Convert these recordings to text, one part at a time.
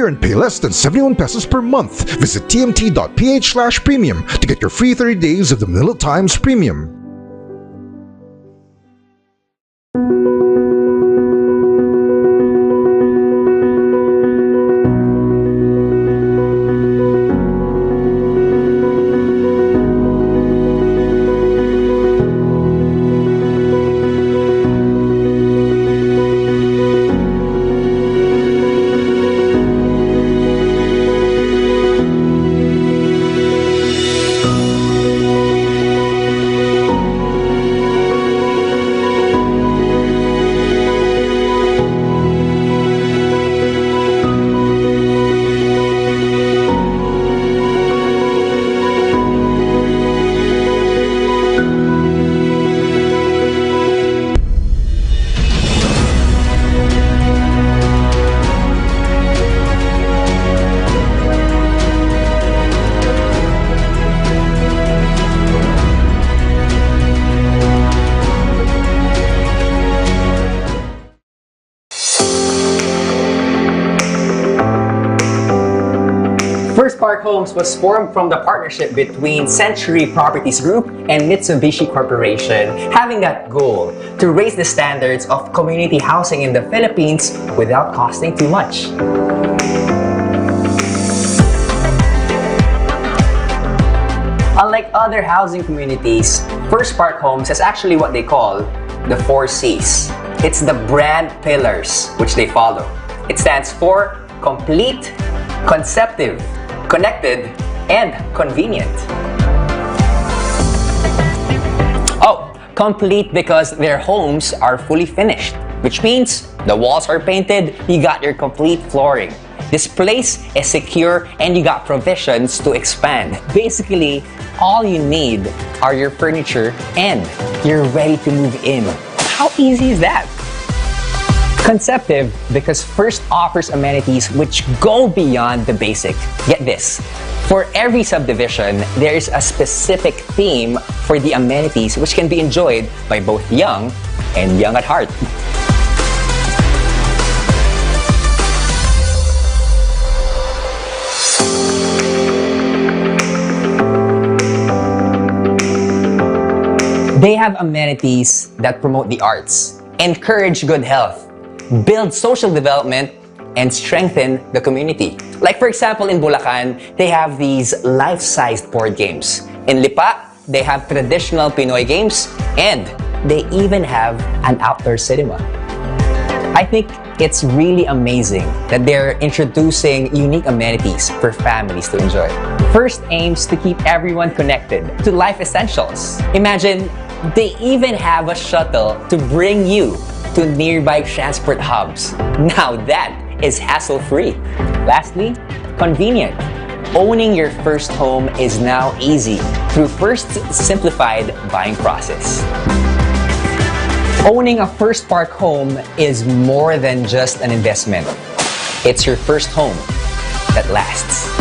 year and pay less than 71 pesos per month. Visit tmt.ph/premium to get your free 30 days of the Manila Times Premium. First Park Homes was formed from the partnership between Century Properties Group and Mitsubishi Corporation, having that goal to raise the standards of community housing in the Philippines without costing too much. Unlike other housing communities, First Park Homes has actually what they call the 4 C's. It's the brand pillars which they follow. It stands for complete, conceptive, connected, and convenient. Oh, complete because their homes are fully finished, which means the walls are painted, you got your complete flooring. This place is secure and you got provisions to expand. Basically, all you need are your furniture and you're ready to move in. How easy is that? Conceptive because First offers amenities which go beyond the basic. Get this. For every subdivision, there is a specific theme for the amenities which can be enjoyed by both young and young at heart. They have amenities that promote the arts, encourage good health, build social development, and strengthen the community. Like for example, in Bulacan, they have these life-sized board games. In Lipa, they have traditional Pinoy games, and they even have an outdoor cinema. I think it's really amazing that they're introducing unique amenities for families to enjoy. First aims to keep everyone connected to life essentials. Imagine, they even have a shuttle to bring you to nearby transport hubs. Now that is hassle-free. Lastly, convenient. Owning your first home is now easy through First's simplified buying process. Owning a First Park home is more than just an investment. It's your first home that lasts.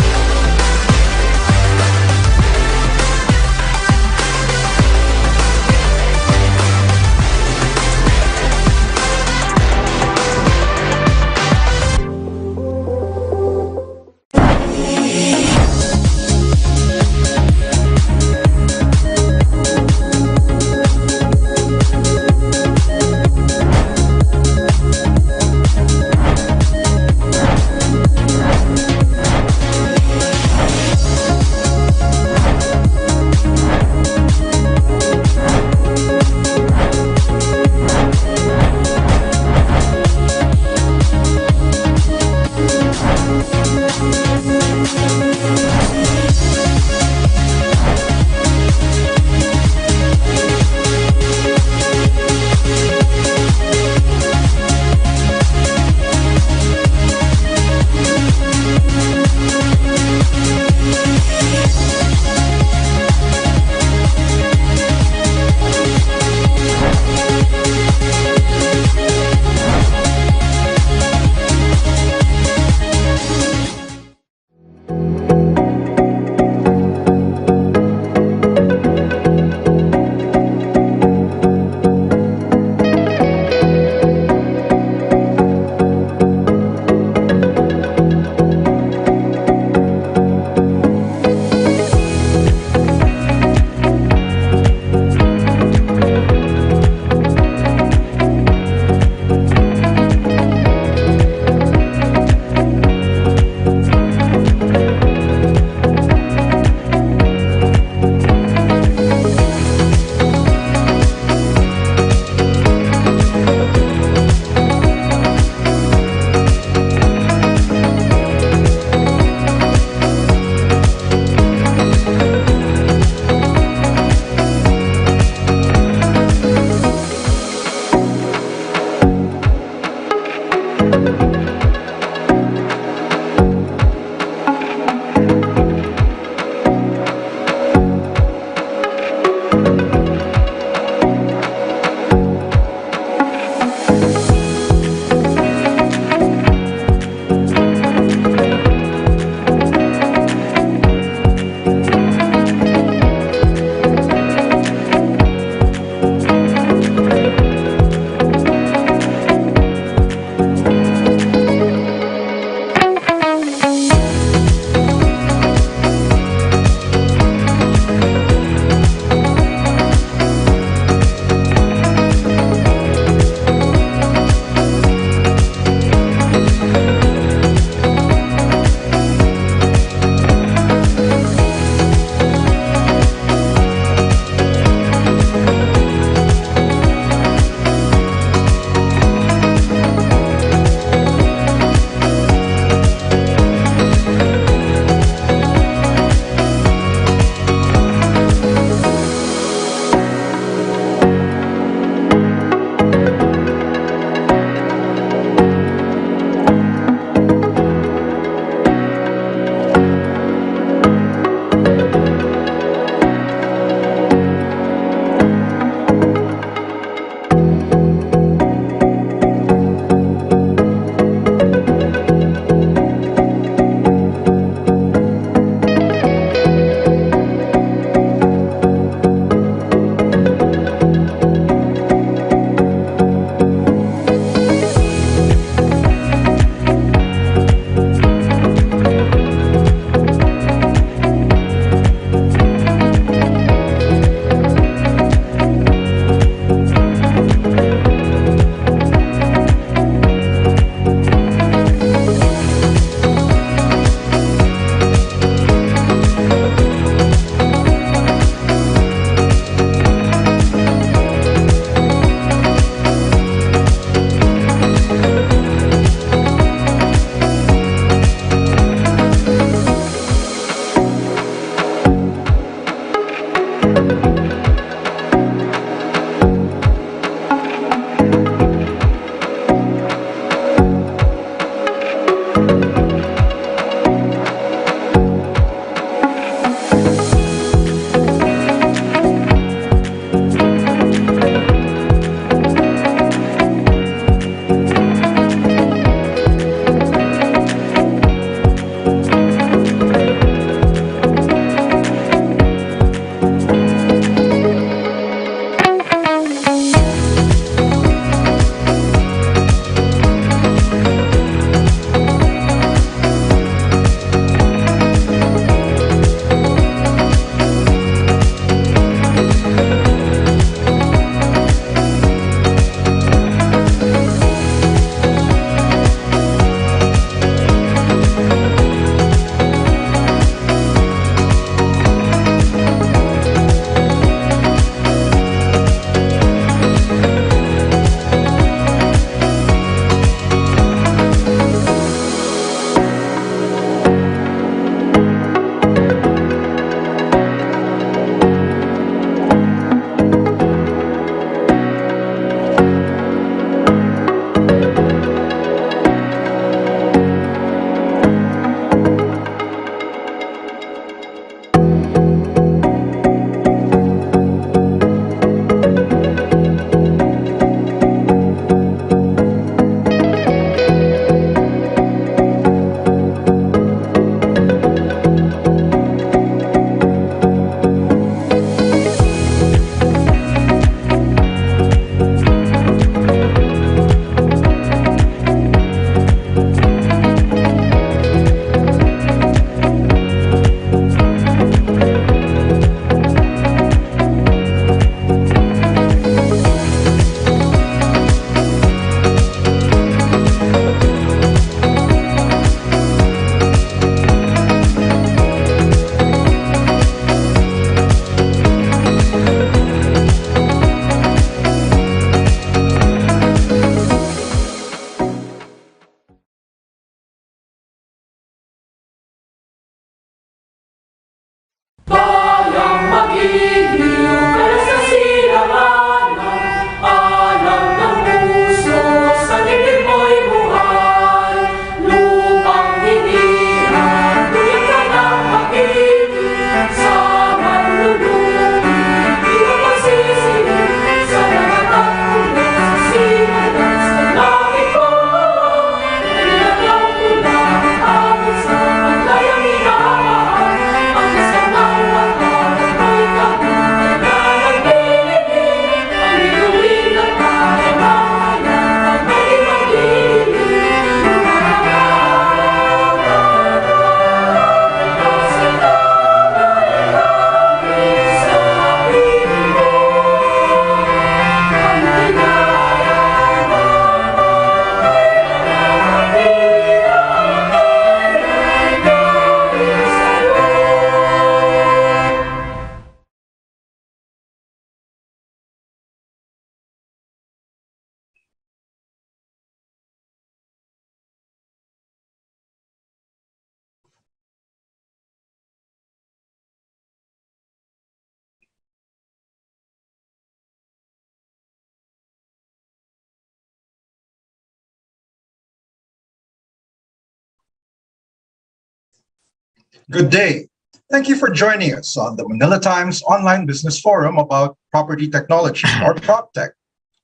Good day. Thank you for joining us on the Manila Times online business forum about property technology, or proptech,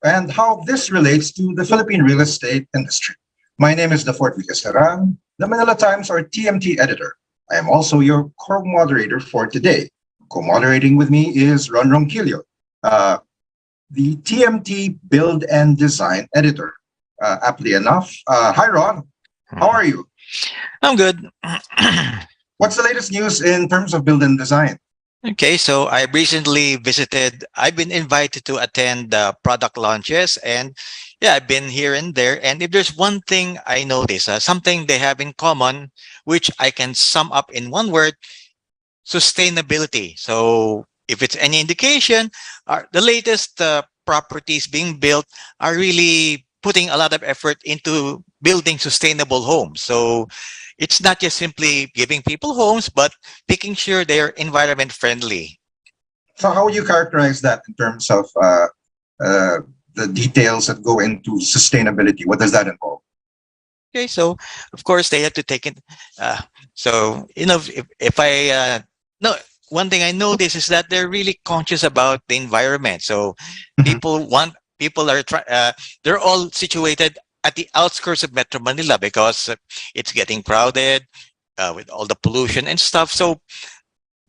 and how this relates to the Philippine real estate industry. My name is Dafort Villaseran, the Manila Times or TMT editor. I am also your co-moderator for today. Co-moderating with me is Ron Ronquillo, uh, the TMT Build and Design editor. Aptly enough, hi Ron, how are you? I'm good. What's the latest news in terms of build and design? Okay, so I've been invited to attend product launches, and yeah, I've been here and there. And if there's one thing I notice, something they have in common, which I can sum up in one word: sustainability. So if it's any indication, the latest properties being built are really putting a lot of effort into building sustainable homes. So it's not just simply giving people homes, but making sure they're environment friendly. So, how would you characterize that in terms of the details that go into sustainability? What does that involve? Okay, so of course they have to take it. So if I no, one thing I notice is that they're really conscious about the environment. So Mhm. they're all situated at the outskirts of Metro Manila because it's getting crowded with all the pollution and stuff. So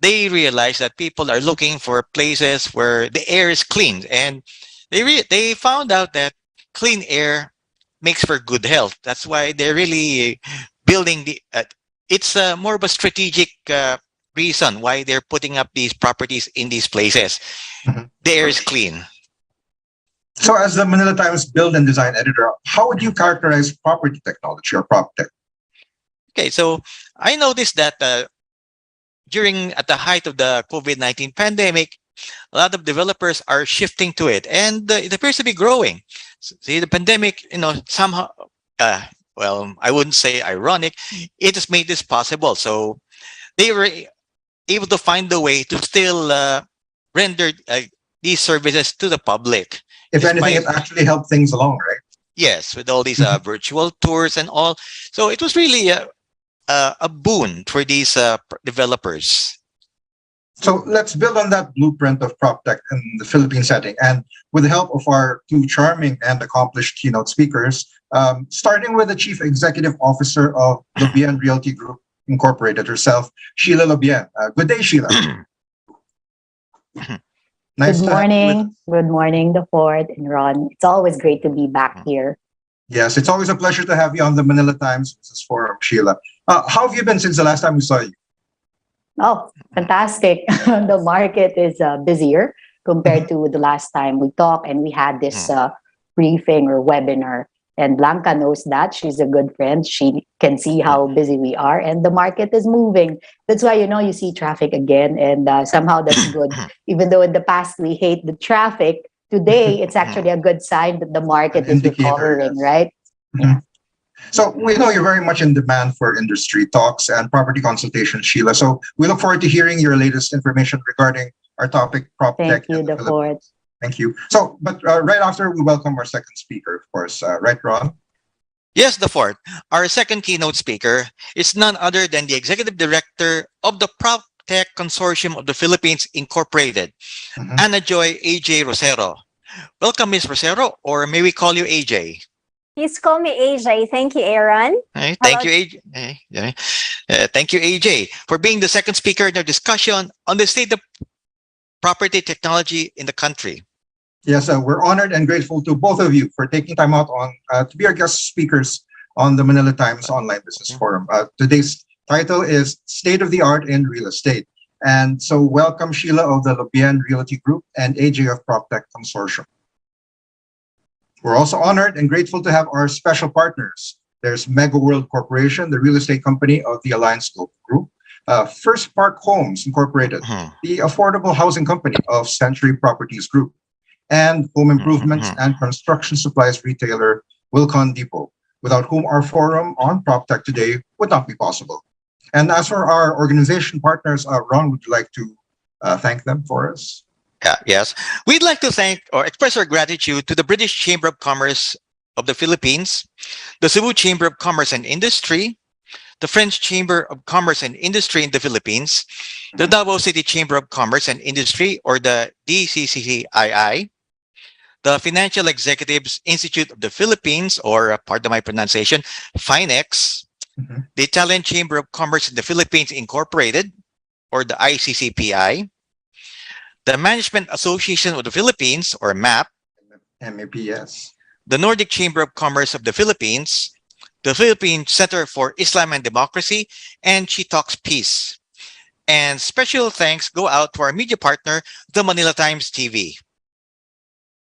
they realize that people are looking for places where the air is clean, and they found out that clean air makes for good health. That's why they're really building the. It's more of a strategic reason why they're putting up these properties in these places. Mhm. The air is clean. So, as the Manila Times build and design editor, how would you characterize property technology or proptech? Okay, so I noticed that during at the height of the COVID-19 pandemic, a lot of developers are shifting to it, and it appears to be growing. See, the pandemic, somehow, well, I wouldn't say ironic, it has made this possible. So they were able to find a way to still render these services to the public. If anything, it Despite, actually helped things along, right? yes, with all these Mhm. virtual tours and all. So it was really a boon for these developers. So let's build on that blueprint of PropTech in the Philippine setting. And with the help of our two charming and accomplished keynote speakers, starting with the Chief Executive Officer of Lobien Realty Group Incorporated herself, Sheila Lobien. Good day, Sheila. Nice Good to have you with us. morning. Good morning, the Ford and Ron. It's always great to be back here. Yes, it's always a pleasure to have you on the Manila Times Business Forum, Sheila. How have you been since the last time we saw you? Oh, fantastic. The market is busier compared to the last time we talked, and we had this briefing or webinar. And Blanca knows that. She's a good friend. She can see how busy we are, and the market is moving. That's why, you see traffic again, and somehow that's good. Even though in the past we hate the traffic, today it's actually a good sign that the market An is indicator, recovering, yes. right? Mhm. So we know you're very much in demand for industry talks and property consultations, Sheila. So we look forward to hearing your latest information regarding our topic, prop tech Thank you, in the the Ford. Philippines. Thank you. So, but right after we welcome our second speaker, of course, right, Ron? Yes, the fourth. Our second keynote speaker is none other than the Executive Director of the PropTech Consortium of the Philippines Incorporated, Mhm. Ana Joy A.J. Rosero. Welcome, Ms. Rosero, or may we call you AJ? Please call me AJ. Thank you, Aaron. Hey, thank Hello. you, AJ. Thank you, AJ, for being the second speaker in our discussion on the state of property technology in the country. Yes, we're honored and grateful to both of you for taking time out on to be our guest speakers on the Manila Times Online Business Forum. Today's title is State of the Art in Real Estate. And so welcome Sheila of the Lobien Realty Group and AJ of PropTech Consortium. We're also honored and grateful to have our special partners. There's Mega World Corporation, the real estate company of the Alliance Global Group, First Park Homes Incorporated, the affordable housing company of Century Properties Group, and home improvements and construction supplies retailer Wilcon Depot, without whom our forum on PropTech today would not be possible. And as for our organization partners, Ron, would you like to thank them for us? Yes. We'd like to thank or express our gratitude to the British Chamber of Commerce of the Philippines, the Cebu Chamber of Commerce and Industry, the French Chamber of Commerce and Industry in the Philippines, the Davao City Chamber of Commerce and Industry, or the DCCII, the Financial Executives Institute of the Philippines, or pardon my pronunciation, FINEX, Mhm. the Italian Chamber of Commerce in the Philippines Incorporated, or the ICCPI, the Management Association of the Philippines, or MAP, MAPS. the Nordic Chamber of Commerce of the Philippines, the Philippine Center for Islam and Democracy, and She Talks Peace. And special thanks go out to our media partner, the Manila Times TV.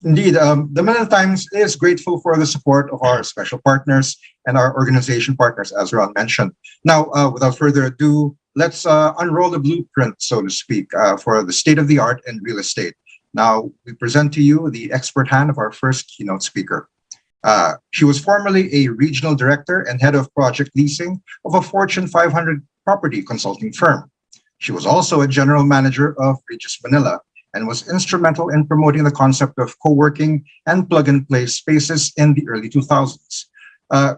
Indeed, the Manila Times is grateful for the support of our special partners and our organization partners, as Ron mentioned. Now, without further ado, let's unroll the blueprint, so to speak, for the state of the art in real estate. Now, we present to you the expert hand of our first keynote speaker. She was formerly a regional director and head of project leasing of a Fortune 500 property consulting firm. She was also a general manager of Regis Manila and was instrumental in promoting the concept of co-working and plug-and-play spaces in the early 2000s.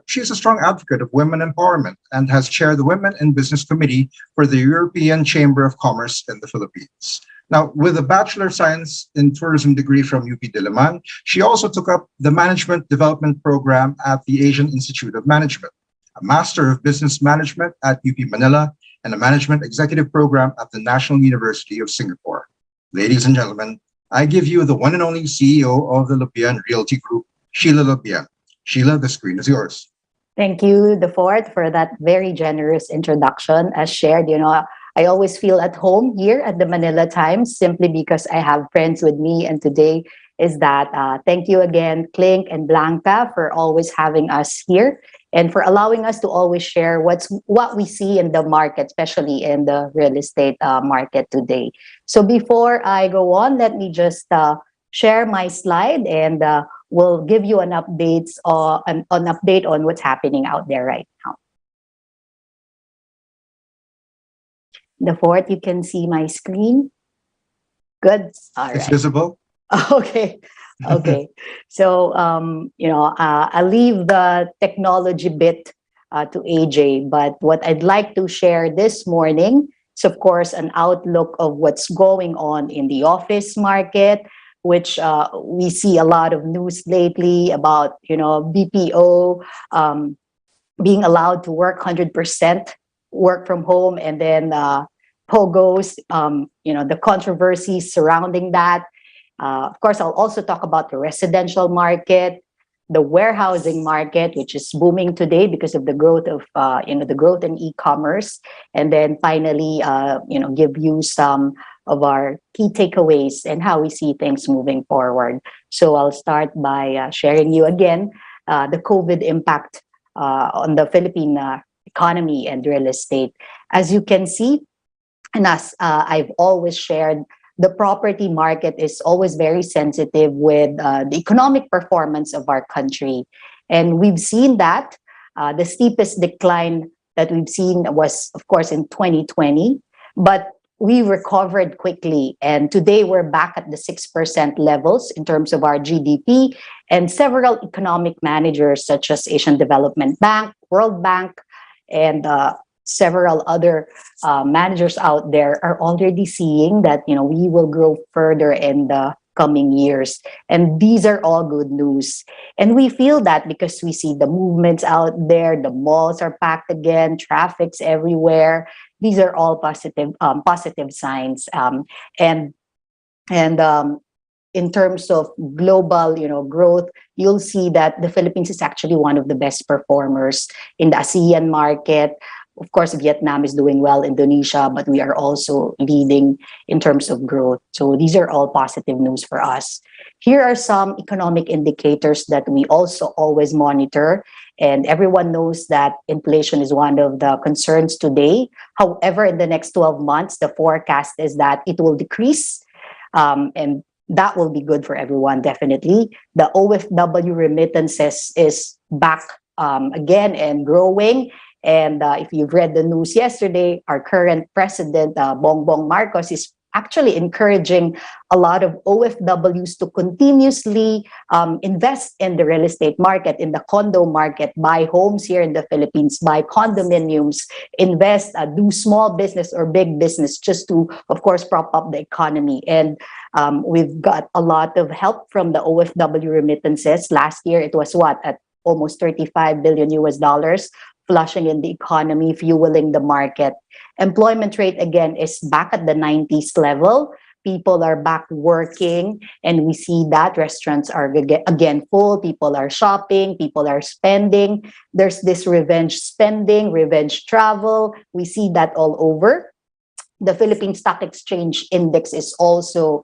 She is a strong advocate of women empowerment and has chaired the Women in Business Committee for the European Chamber of Commerce in the Philippines. Now, with a Bachelor of Science in Tourism degree from UP Diliman, she also took up the Management Development Program at the Asian Institute of Management, a Master of Business Management at UP Manila, and a Management Executive Program at the National University of Singapore. Ladies and gentlemen, I give you the one and only CEO of the Labian Realty Group, Sheila Labian. Sheila, the screen is yours. Thank you, the fourth, for that very generous introduction. As shared, I always feel at home here at the Manila Times simply because I have friends with me. And today is that thank you again, Clink and Blanca, for always having us here and for allowing us to always share what we see in the market, especially in the real estate market today. So before I go on, let me just share my slide and we'll give you an update on what's happening out there right now. The fourth, you can see my screen. Good. All It's right. visible. Okay. Okay. So, I'll leave the technology bit to AJ, but what I'd like to share this morning is, of course, an outlook of what's going on in the office market, which we see a lot of news lately about, BPO being allowed to work 100% work from home, and then POGOs, the controversies surrounding that. Of course, I'll also talk about the residential market, the warehousing market, which is booming today because of the growth of, the growth in e-commerce. And then finally, give you some of our key takeaways and how we see things moving forward. So I'll start by sharing you again the COVID impact on the Philippine economy and real estate. As you can see, and as I've always shared, the property market is always very sensitive with the economic performance of our country. And we've seen that the steepest decline that we've seen was, of course, in 2020, but we recovered quickly. And today we're back at the 6% levels in terms of our GDP. And several economic managers such as Asian Development Bank, World Bank, and several other managers out there are already seeing that we will grow further in the coming years, and these are all good news. And we feel that because we see the movements out there, the malls are packed again, traffic's everywhere. These are all positive signs. And in terms of global growth, you'll see that the Philippines is actually one of the best performers in the ASEAN market. Of course, Vietnam is doing well, Indonesia, but we are also leading in terms of growth. So these are all positive news for us. Here are some economic indicators that we also always monitor. And everyone knows that inflation is one of the concerns today. However, in the next 12 months, the forecast is that it will decrease. And that will be good for everyone, definitely. The OFW remittances is back again and growing. And if you've read the news yesterday, our current president, Bongbong Marcos, is actually encouraging a lot of OFWs to continuously invest in the real estate market, in the condo market, buy homes here in the Philippines, buy condominiums, invest, do small business or big business just to, of course, prop up the economy. And we've got a lot of help from the OFW remittances. Last year, it was what, at almost 35 billion US dollars, flushing in the economy, fueling the market. Employment rate, again, is back at the 90s level. People are back working, and we see that restaurants are again full. People are shopping, people are spending. There's this revenge spending, revenge travel. We see that all over. The Philippine Stock Exchange Index is also,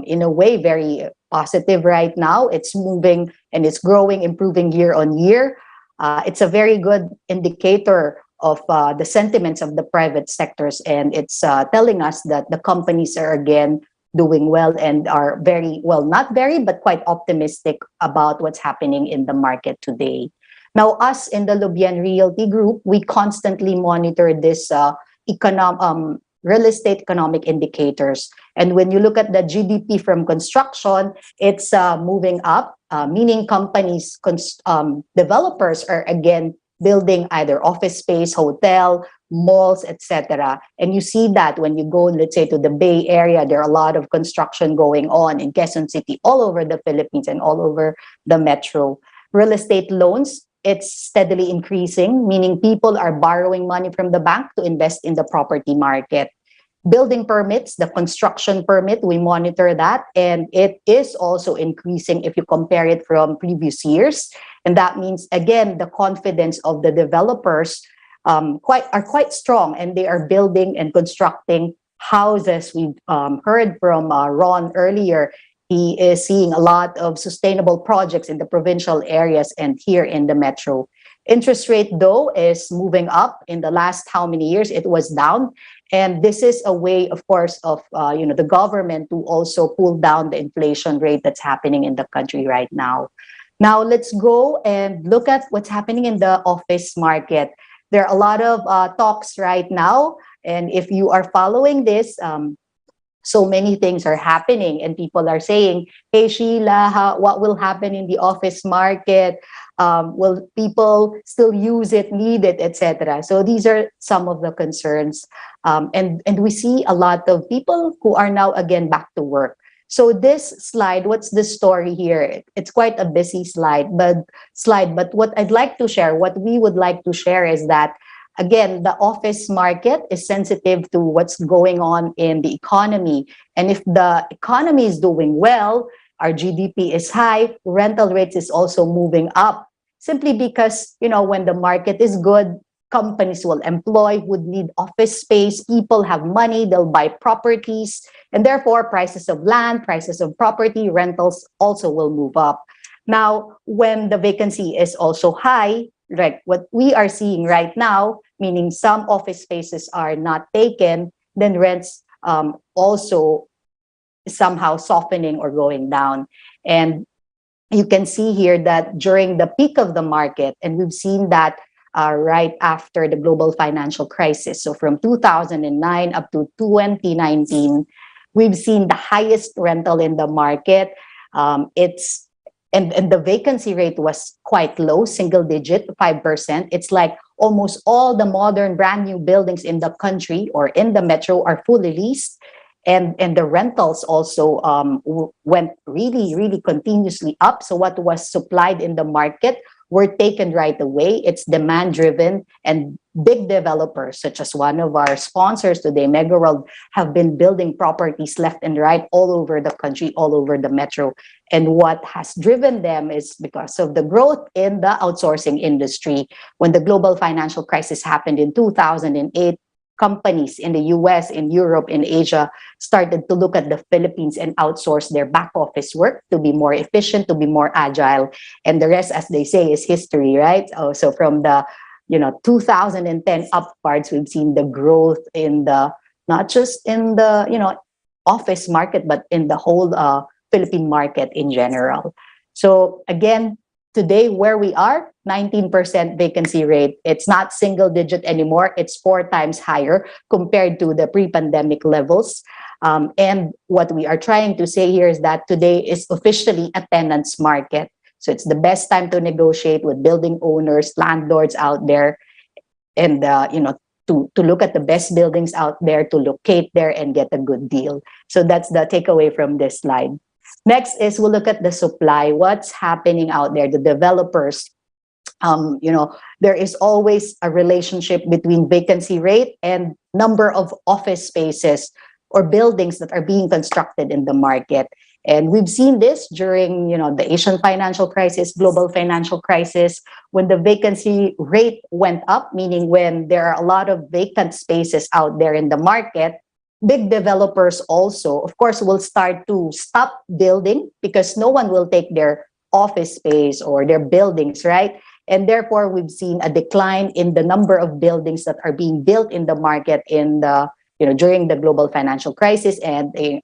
in a way, very positive right now. It's moving and it's growing, improving year on year. It's a very good indicator of the sentiments of the private sectors, and it's telling us that the companies are again doing well and are very well, not very, but quite optimistic about what's happening in the market today. Now, us in the Lubian Realty Group, we constantly monitor this real estate economic indicators. And when you look at the GDP from construction, it's moving up, meaning companies, developers are again building either office space, hotel, malls, etc. And you see that when you go, let's say, to the Bay Area, there are a lot of construction going on in Quezon City, all over the Philippines and all over the metro. Real estate loans, it's steadily increasing, meaning people are borrowing money from the bank to invest in the property market. Building permits, the construction permit, we monitor that, and it is also increasing if you compare it from previous years. And that means, again, the confidence of the developers are quite strong, and they are building and constructing houses. We've heard from Ron earlier. He is seeing a lot of sustainable projects in the provincial areas and here in the metro. Interest rate, though, is moving up. In the last how many years, it was down. And this is a way, of course, of the government to also pull down the inflation rate that's happening in the country right now. Now, let's go and look at what's happening in the office market. There are a lot of talks right now. And if you are following this, so many things are happening, and people are saying, hey, Sheila, what will happen in the office market? Will people still use it, need it, etc.? So these are some of the concerns. And we see a lot of people who are now again back to work. So this slide, what's the story here? It's quite a busy slide, but what I'd like to share, what we would like to share is that, again, the office market is sensitive to what's going on in the economy. And if the economy is doing well, our GDP is high, rental rates is also moving up. Simply because, when the market is good, companies will employ, would need office space, people have money, they'll buy properties, and therefore prices of land, prices of property, rentals also will move up. Now, when the vacancy is also high, like what we are seeing right now, meaning some office spaces are not taken, then rents also somehow softening or going down. And you can see here that during the peak of the market, and we've seen that right after the global financial crisis. So from 2009 up to 2019, we've seen the highest rental in the market. And the vacancy rate was quite low, single digit, 5%. It's like almost all the modern brand new buildings in the country or in the metro are fully leased. And the rentals also went really, really continuously up. So what was supplied in the market were taken right away. It's demand driven, and big developers such as one of our sponsors today, MegaWorld, have been building properties left and right all over the country, all over the metro. And what has driven them is because of the growth in the outsourcing industry. When the global financial crisis happened in 2008, companies in the US, in Europe, in Asia started to look at the Philippines and outsource their back office work to be more efficient, to be more agile. And the rest, as they say, is history, right? So from the 2010 upwards, we've seen the growth in the, not just in the office market, but in the whole Philippine market in general. So again, today where we are, 19% vacancy rate. It's not single digit anymore. It's 4 times higher compared to the pre-pandemic levels. And what we are trying to say here is that today is officially a tenant's market. So it's the best time to negotiate with building owners, landlords out there, and to look at the best buildings out there, to locate there and get a good deal. So that's the takeaway from this slide. Next is we'll look at the supply. What's happening out there? The developers, there is always a relationship between vacancy rate and number of office spaces or buildings that are being constructed in the market. And we've seen this during, the Asian financial crisis, global financial crisis, when the vacancy rate went up, meaning when there are a lot of vacant spaces out there in the market, big developers also, of course, will start to stop building because no one will take their office space or their buildings, right? And therefore, we've seen a decline in the number of buildings that are being built in the market during the global financial crisis and the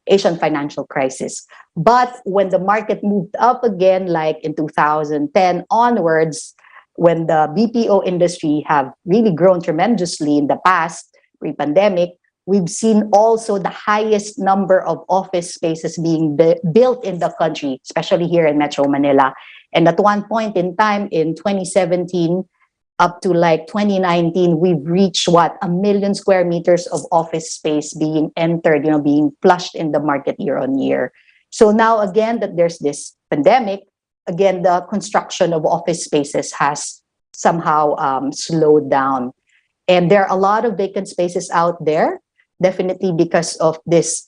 Asian financial crisis. But when the market moved up again, like in 2010 onwards, when the BPO industry have really grown tremendously in the past, pre-pandemic, we've seen also the highest number of office spaces being built in the country, especially here in Metro Manila. And at one point in time in 2017, up to like 2019, we've reached 1 million square meters of office space being entered, being flushed in the market year on year. So now again, that there's this pandemic, again, the construction of office spaces has somehow slowed down. And there are a lot of vacant spaces out there, definitely because of this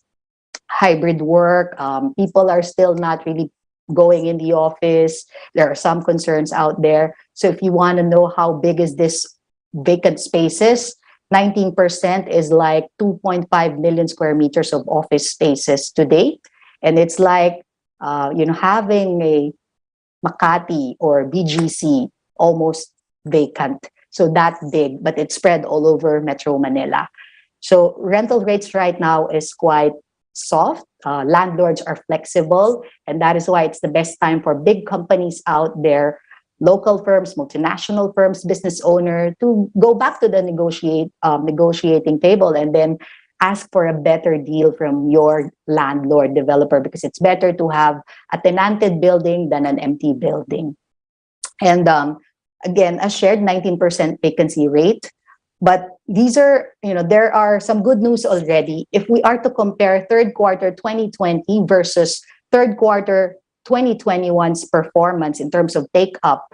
hybrid work. People are still not really going in the office. There are some concerns out there. So if you want to know how big is this vacant spaces, 19% is like 2.5 million square meters of office spaces today. And it's like, having a Makati or BGC almost vacant. So that big, but it's spread all over Metro Manila. So rental rates right now is quite soft. Landlords are flexible, and that is why it's the best time for big companies out there, local firms, multinational firms, business owner, to go back to the negotiating table and then ask for a better deal from your landlord developer, because it's better to have a tenanted building than an empty building. And again, as shared, 19% vacancy rate. But these are, there are some good news already. If we are to compare third quarter 2020 versus third quarter 2021's performance in terms of take-up,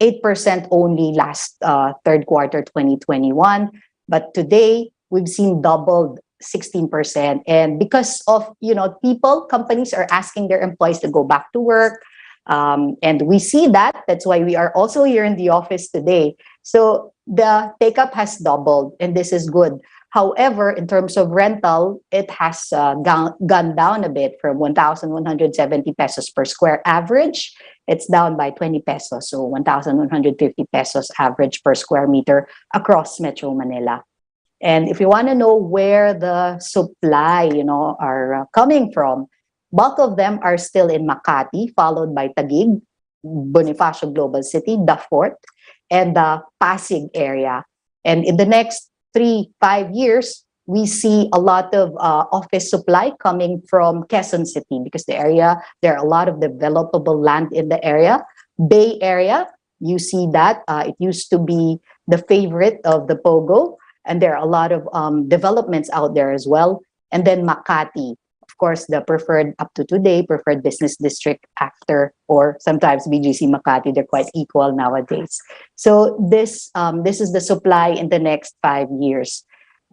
8% only last third quarter 2021. But today, we've seen doubled 16%. And because of, companies are asking their employees to go back to work. And we see that. That's why we are also here in the office today. So the take-up has doubled, and this is good. However, in terms of rental, it has gone down a bit from 1,170 pesos per square average. It's down by 20 pesos, so 1,150 pesos average per square meter across Metro Manila. And if you want to know where the supply, are coming from, bulk of them are still in Makati, followed by Taguig, Bonifacio Global City, the Fort, and the Pasig area. And in the next 3-5 years, we see a lot of office supply coming from Quezon City, because there are a lot of developable land in the area. Bay Area, you see that. It used to be the favorite of the POGO, and there are a lot of developments out there as well. And then Makati, of course, the preferred, up to today, preferred business district after, or sometimes BGC Makati, they're quite equal nowadays. So this is the supply in the next 5 years.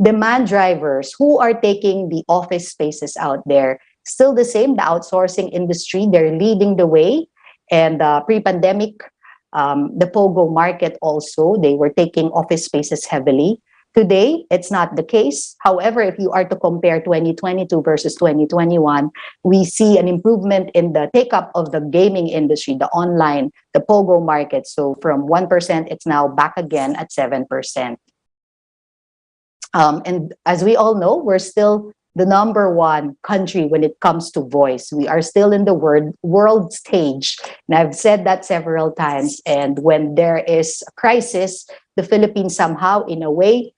Demand drivers, who are taking the office spaces out there? Still the same, the outsourcing industry, they're leading the way. And pre-pandemic, the POGO market also, they were taking office spaces heavily. Today, it's not the case. However, if you are to compare 2022 versus 2021, we see an improvement in the take-up of the gaming industry, the online, the POGO market. So from 1%, it's now back again at 7%. And as we all know, we're still the #1 country when it comes to voice. We are still in the world stage. And I've said that several times. And when there is a crisis, the Philippines somehow, in a way,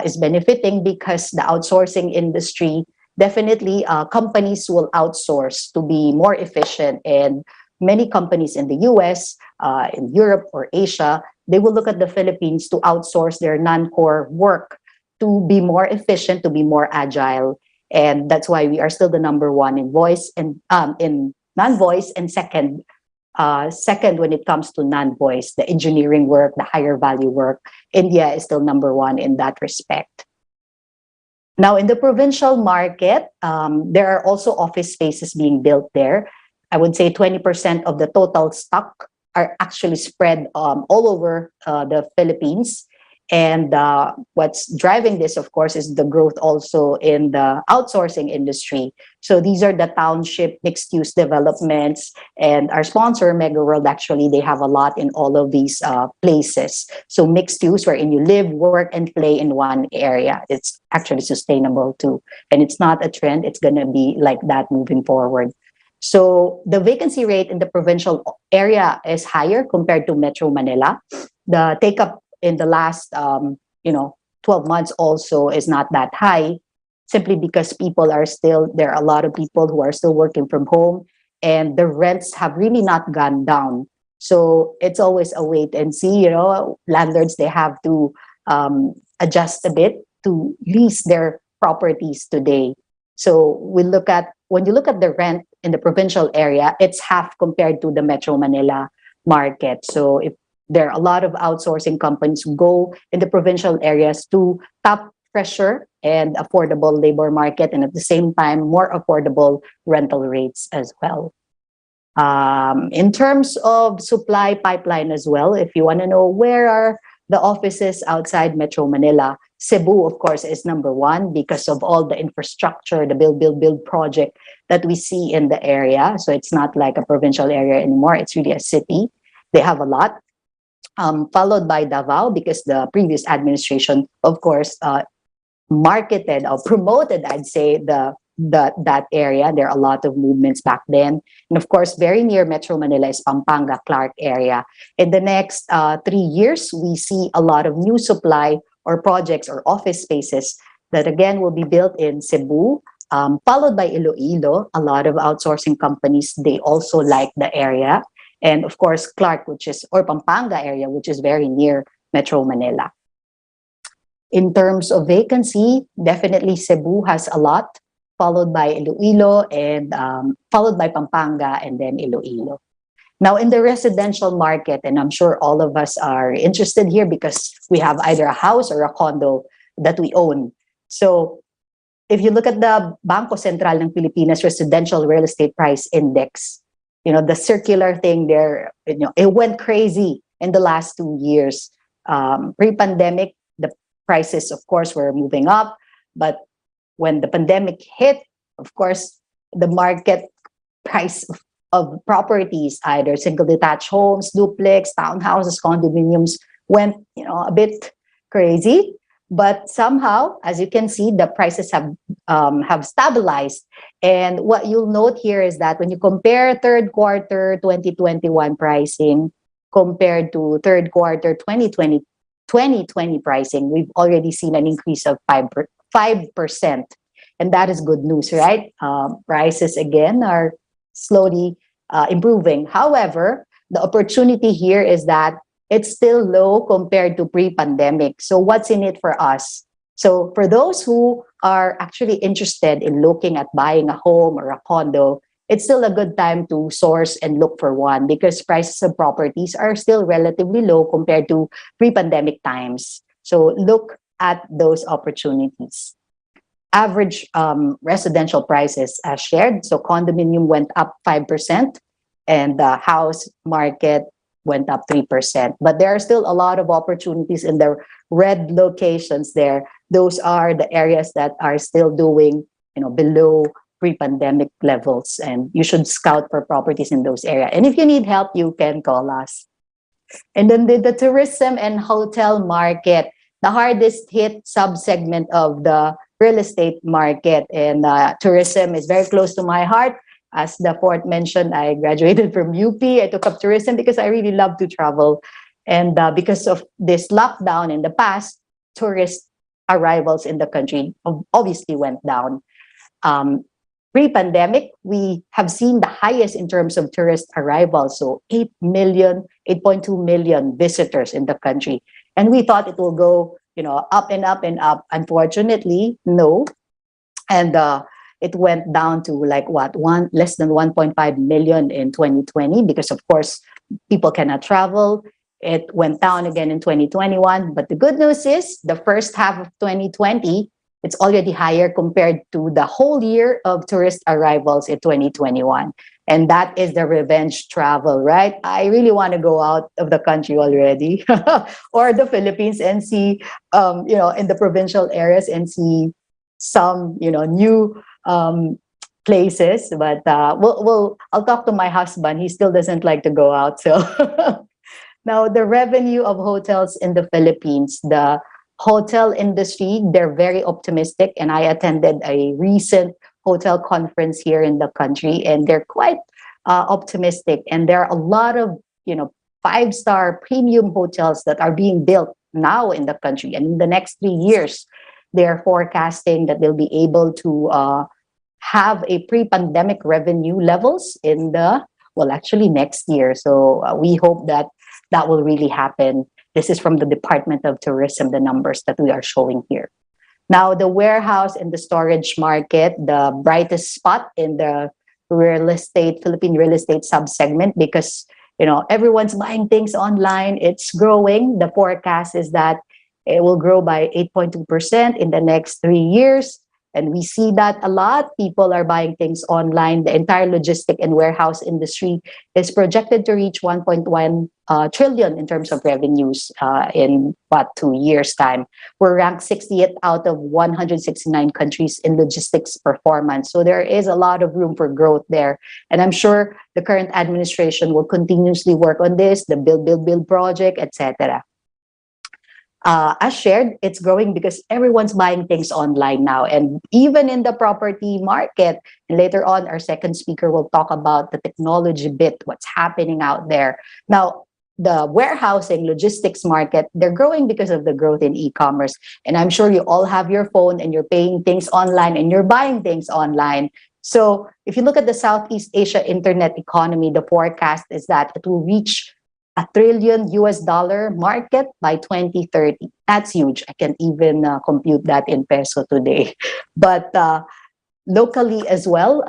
is benefiting, because the outsourcing industry definitely companies will outsource to be more efficient. And many companies in the US, in Europe or Asia, they will look at the Philippines to outsource their non-core work to be more efficient, to be more agile. And that's why we are still the number one in voice and in non-voice, and second when it comes to non-voice, the engineering work, the higher value work. India is still number one in that respect. Now, in the provincial market, there are also office spaces being built there. I would say 20% of the total stock are actually spread all over the Philippines. And what's driving this, of course, is the growth also in the outsourcing industry. So these are the township mixed-use developments. And our sponsor, Mega World, actually, they have a lot in all of these places. So mixed-use, wherein you live, work, and play in one area. It's actually sustainable too. And it's not a trend. It's going to be like that moving forward. So the vacancy rate in the provincial area is higher compared to Metro Manila. The take-up in the last 12 months also is not that high, simply because there are a lot of people who are still working from home, and the rents have really not gone down. So it's always a wait and see. Landlords, they have to adjust a bit to lease their properties today. So when you look at the rent in the provincial area, it's half compared to the Metro Manila market. So if there are a lot of outsourcing companies who go in the provincial areas to tap pressure and affordable labor market, and at the same time, more affordable rental rates as well. In terms of supply pipeline as well, if you want to know where are the offices outside Metro Manila, Cebu, of course, is number one because of all the infrastructure, the build project that we see in the area. So it's not like a provincial area anymore. It's really a city. They have a lot. Followed by Davao, because the previous administration, of course, marketed or promoted, I'd say, that area. There are a lot of movements back then. And of course, very near Metro Manila is Pampanga, Clark area. In the next 3 years, we see a lot of new supply or projects or office spaces that again will be built in Cebu, followed by Iloilo. A lot of outsourcing companies, they also like the area. And of course, Clark, or Pampanga area, which is very near Metro Manila. In terms of vacancy, definitely Cebu has a lot, followed by Iloilo, and followed by Pampanga, and then Iloilo. Now, in the residential market, and I'm sure all of us are interested here because we have either a house or a condo that we own. So if you look at the Bangko Sentral ng Pilipinas Residential Real Estate Price Index, the circular thing there, it went crazy in the last 2 years. Pre-pandemic, the prices, of course, were moving up. But when the pandemic hit, of course, the market price of properties, either single detached homes, duplex, townhouses, condominiums, went, a bit crazy. But somehow, as you can see, the prices have stabilized. And what you'll note here is that when you compare third quarter 2021 pricing compared to third quarter 2020 pricing, we've already seen an increase of 5%. And that is good news, right? Prices, again, are slowly improving. However, the opportunity here is that it's still low compared to pre-pandemic. So what's in it for us? So for those who are actually interested in looking at buying a home or a condo, it's still a good time to source and look for one because prices of properties are still relatively low compared to pre-pandemic times. So look at those opportunities. Average residential prices as shared. So condominium went up 5% and the house market went up 3%. But there are still a lot of opportunities in the red locations there. Those are the areas that are still doing, below pre-pandemic levels. And you should scout for properties in those areas. And if you need help, you can call us. And then the tourism and hotel market, the hardest hit subsegment of the real estate market. And tourism is very close to my heart. As the fourth mentioned, I graduated from UP. I took up tourism because I really love to travel. And because of this lockdown in the past, tourist arrivals in the country obviously went down. pre-pandemic, we have seen the highest in terms of tourist arrivals. So 8.2 million visitors in the country. And we thought it will go, up and up and up. Unfortunately, no. And it went down to like less than 1.5 million in 2020 because of course people cannot travel. It went down again in 2021. But the good news is the first half of 2020, it's already higher compared to the whole year of tourist arrivals in 2021. And that is the revenge travel, right? I really want to go out of the country already or the Philippines and see, in the provincial areas and see some, new places. But I'll talk to my husband. He still doesn't like to go out. So now the revenue of hotels in the Philippines, the hotel industry, they're very optimistic. And I attended a recent hotel conference here in the country, and they're quite optimistic. And there are a lot of, five-star premium hotels that are being built now in the country. And in the next 3 years, they're forecasting that they'll be able to have a pre-pandemic revenue levels in actually next year. So we hope that that will really happen. This is from the Department of Tourism, the numbers that we are showing here. Now, the warehouse and the storage market, the brightest spot in the Philippine real estate subsegment, because, everyone's buying things online. It's growing. The forecast is that it will grow by 8.2% in the next 3 years. And we see that a lot. People are buying things online. The entire logistic and warehouse industry is projected to reach 1.1 trillion in terms of revenues in 2 years' time. We're ranked 60th out of 169 countries in logistics performance. So there is a lot of room for growth there. And I'm sure the current administration will continuously work on this, the build project, etc. As shared, it's growing because everyone's buying things online now. And even in the property market, and later on, our second speaker will talk about the technology bit, what's happening out there. Now, the warehousing logistics market, they're growing because of the growth in e-commerce. And I'm sure you all have your phone and you're paying things online and you're buying things online. So if you look at the Southeast Asia internet economy, the forecast is that it will reach $1 trillion market by 2030. That's huge. I can even compute that in peso today. But locally as well,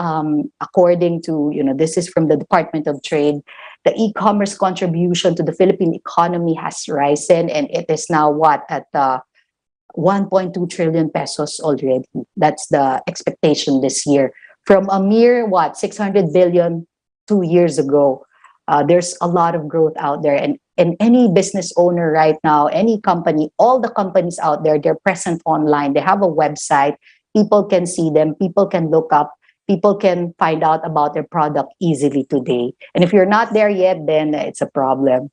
according to, this is from the Department of Trade, the e-commerce contribution to the Philippine economy has risen, and it is now at 1.2 trillion pesos already. That's the expectation this year. From a mere, 600 billion 2 years ago. There's a lot of growth out there, and any business owner right now, any company, all the companies out there, they're present online. They have a website. People can see them. People can look up. People can find out about their product easily today. And if you're not there yet, then it's a problem.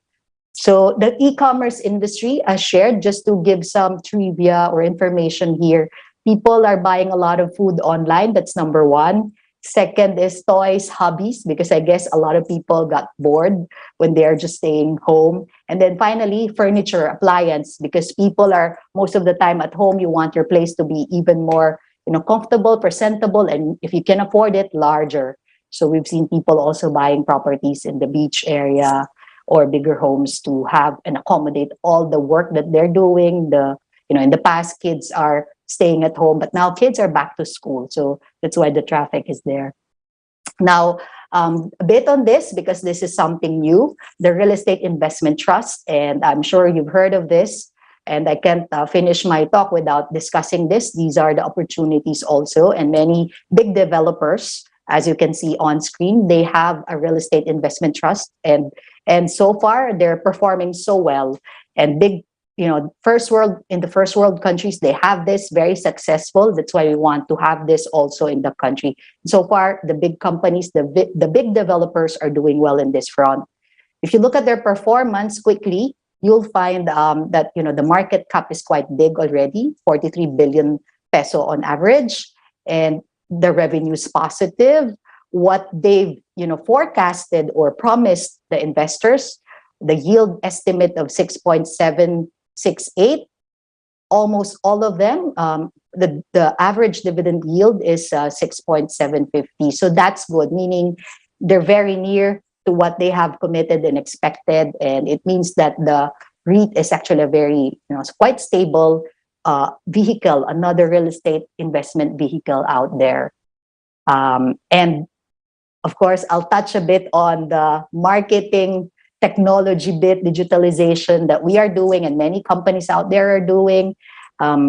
So the e-commerce industry, as shared, just to give some trivia or information here, people are buying a lot of food online. That's number one. Second is toys, hobbies, because I guess a lot of people got bored when they're just staying home. And then finally, furniture, appliance, because people are most of the time at home. You want your place to be even more, comfortable, presentable, and if you can afford it, larger. So we've seen people also buying properties in the beach area or bigger homes to have and accommodate all the work that they're doing. In the past, kids are staying at home, but now kids are back to school. So that's why the traffic is there. Now, a bit on this, because this is something new, the Real Estate Investment Trust, and I'm sure you've heard of this, and I can't finish my talk without discussing this. These are the opportunities also, and many big developers, as you can see on screen, they have a Real Estate Investment Trust, and so far they're performing so well, and big in the first world countries, they have this very successful. That's why we want to have this also in the country. So far, the big companies, the big developers are doing well in this front. If you look at their performance quickly, you'll find that the market cap is quite big already, 43 billion peso on average, and the revenue is positive. What they've forecasted or promised the investors, the yield estimate of 6.768, almost all of them the average dividend yield is 6.750. So that's good, meaning they're very near to what they have committed and expected, and it means that the REIT is actually a very quite stable vehicle, another real estate investment vehicle out there. And of course, I'll touch a bit on the marketing technology bit, digitalization that we are doing and many companies out there are doing.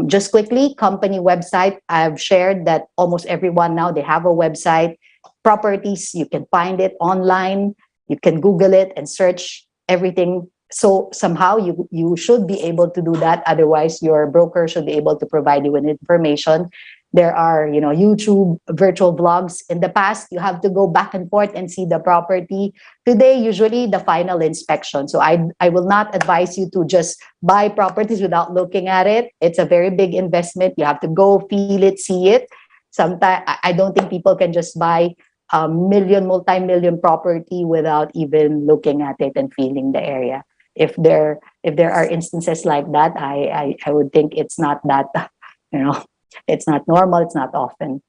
Just quickly, company website, I've shared that almost everyone now, they have a website. Properties, you can find it online. You can Google it and search everything. So somehow you should be able to do that. Otherwise, your broker should be able to provide you with information. There are, YouTube virtual vlogs. In the past, you have to go back and forth and see the property. Today, usually the final inspection. So I will not advise you to just buy properties without looking at it. It's a very big investment. You have to go feel it, see it. Sometimes I don't think people can just buy a multi-million property without even looking at it and feeling the area. If there are instances like that, I would think it's not that, it's not normal, it's not often.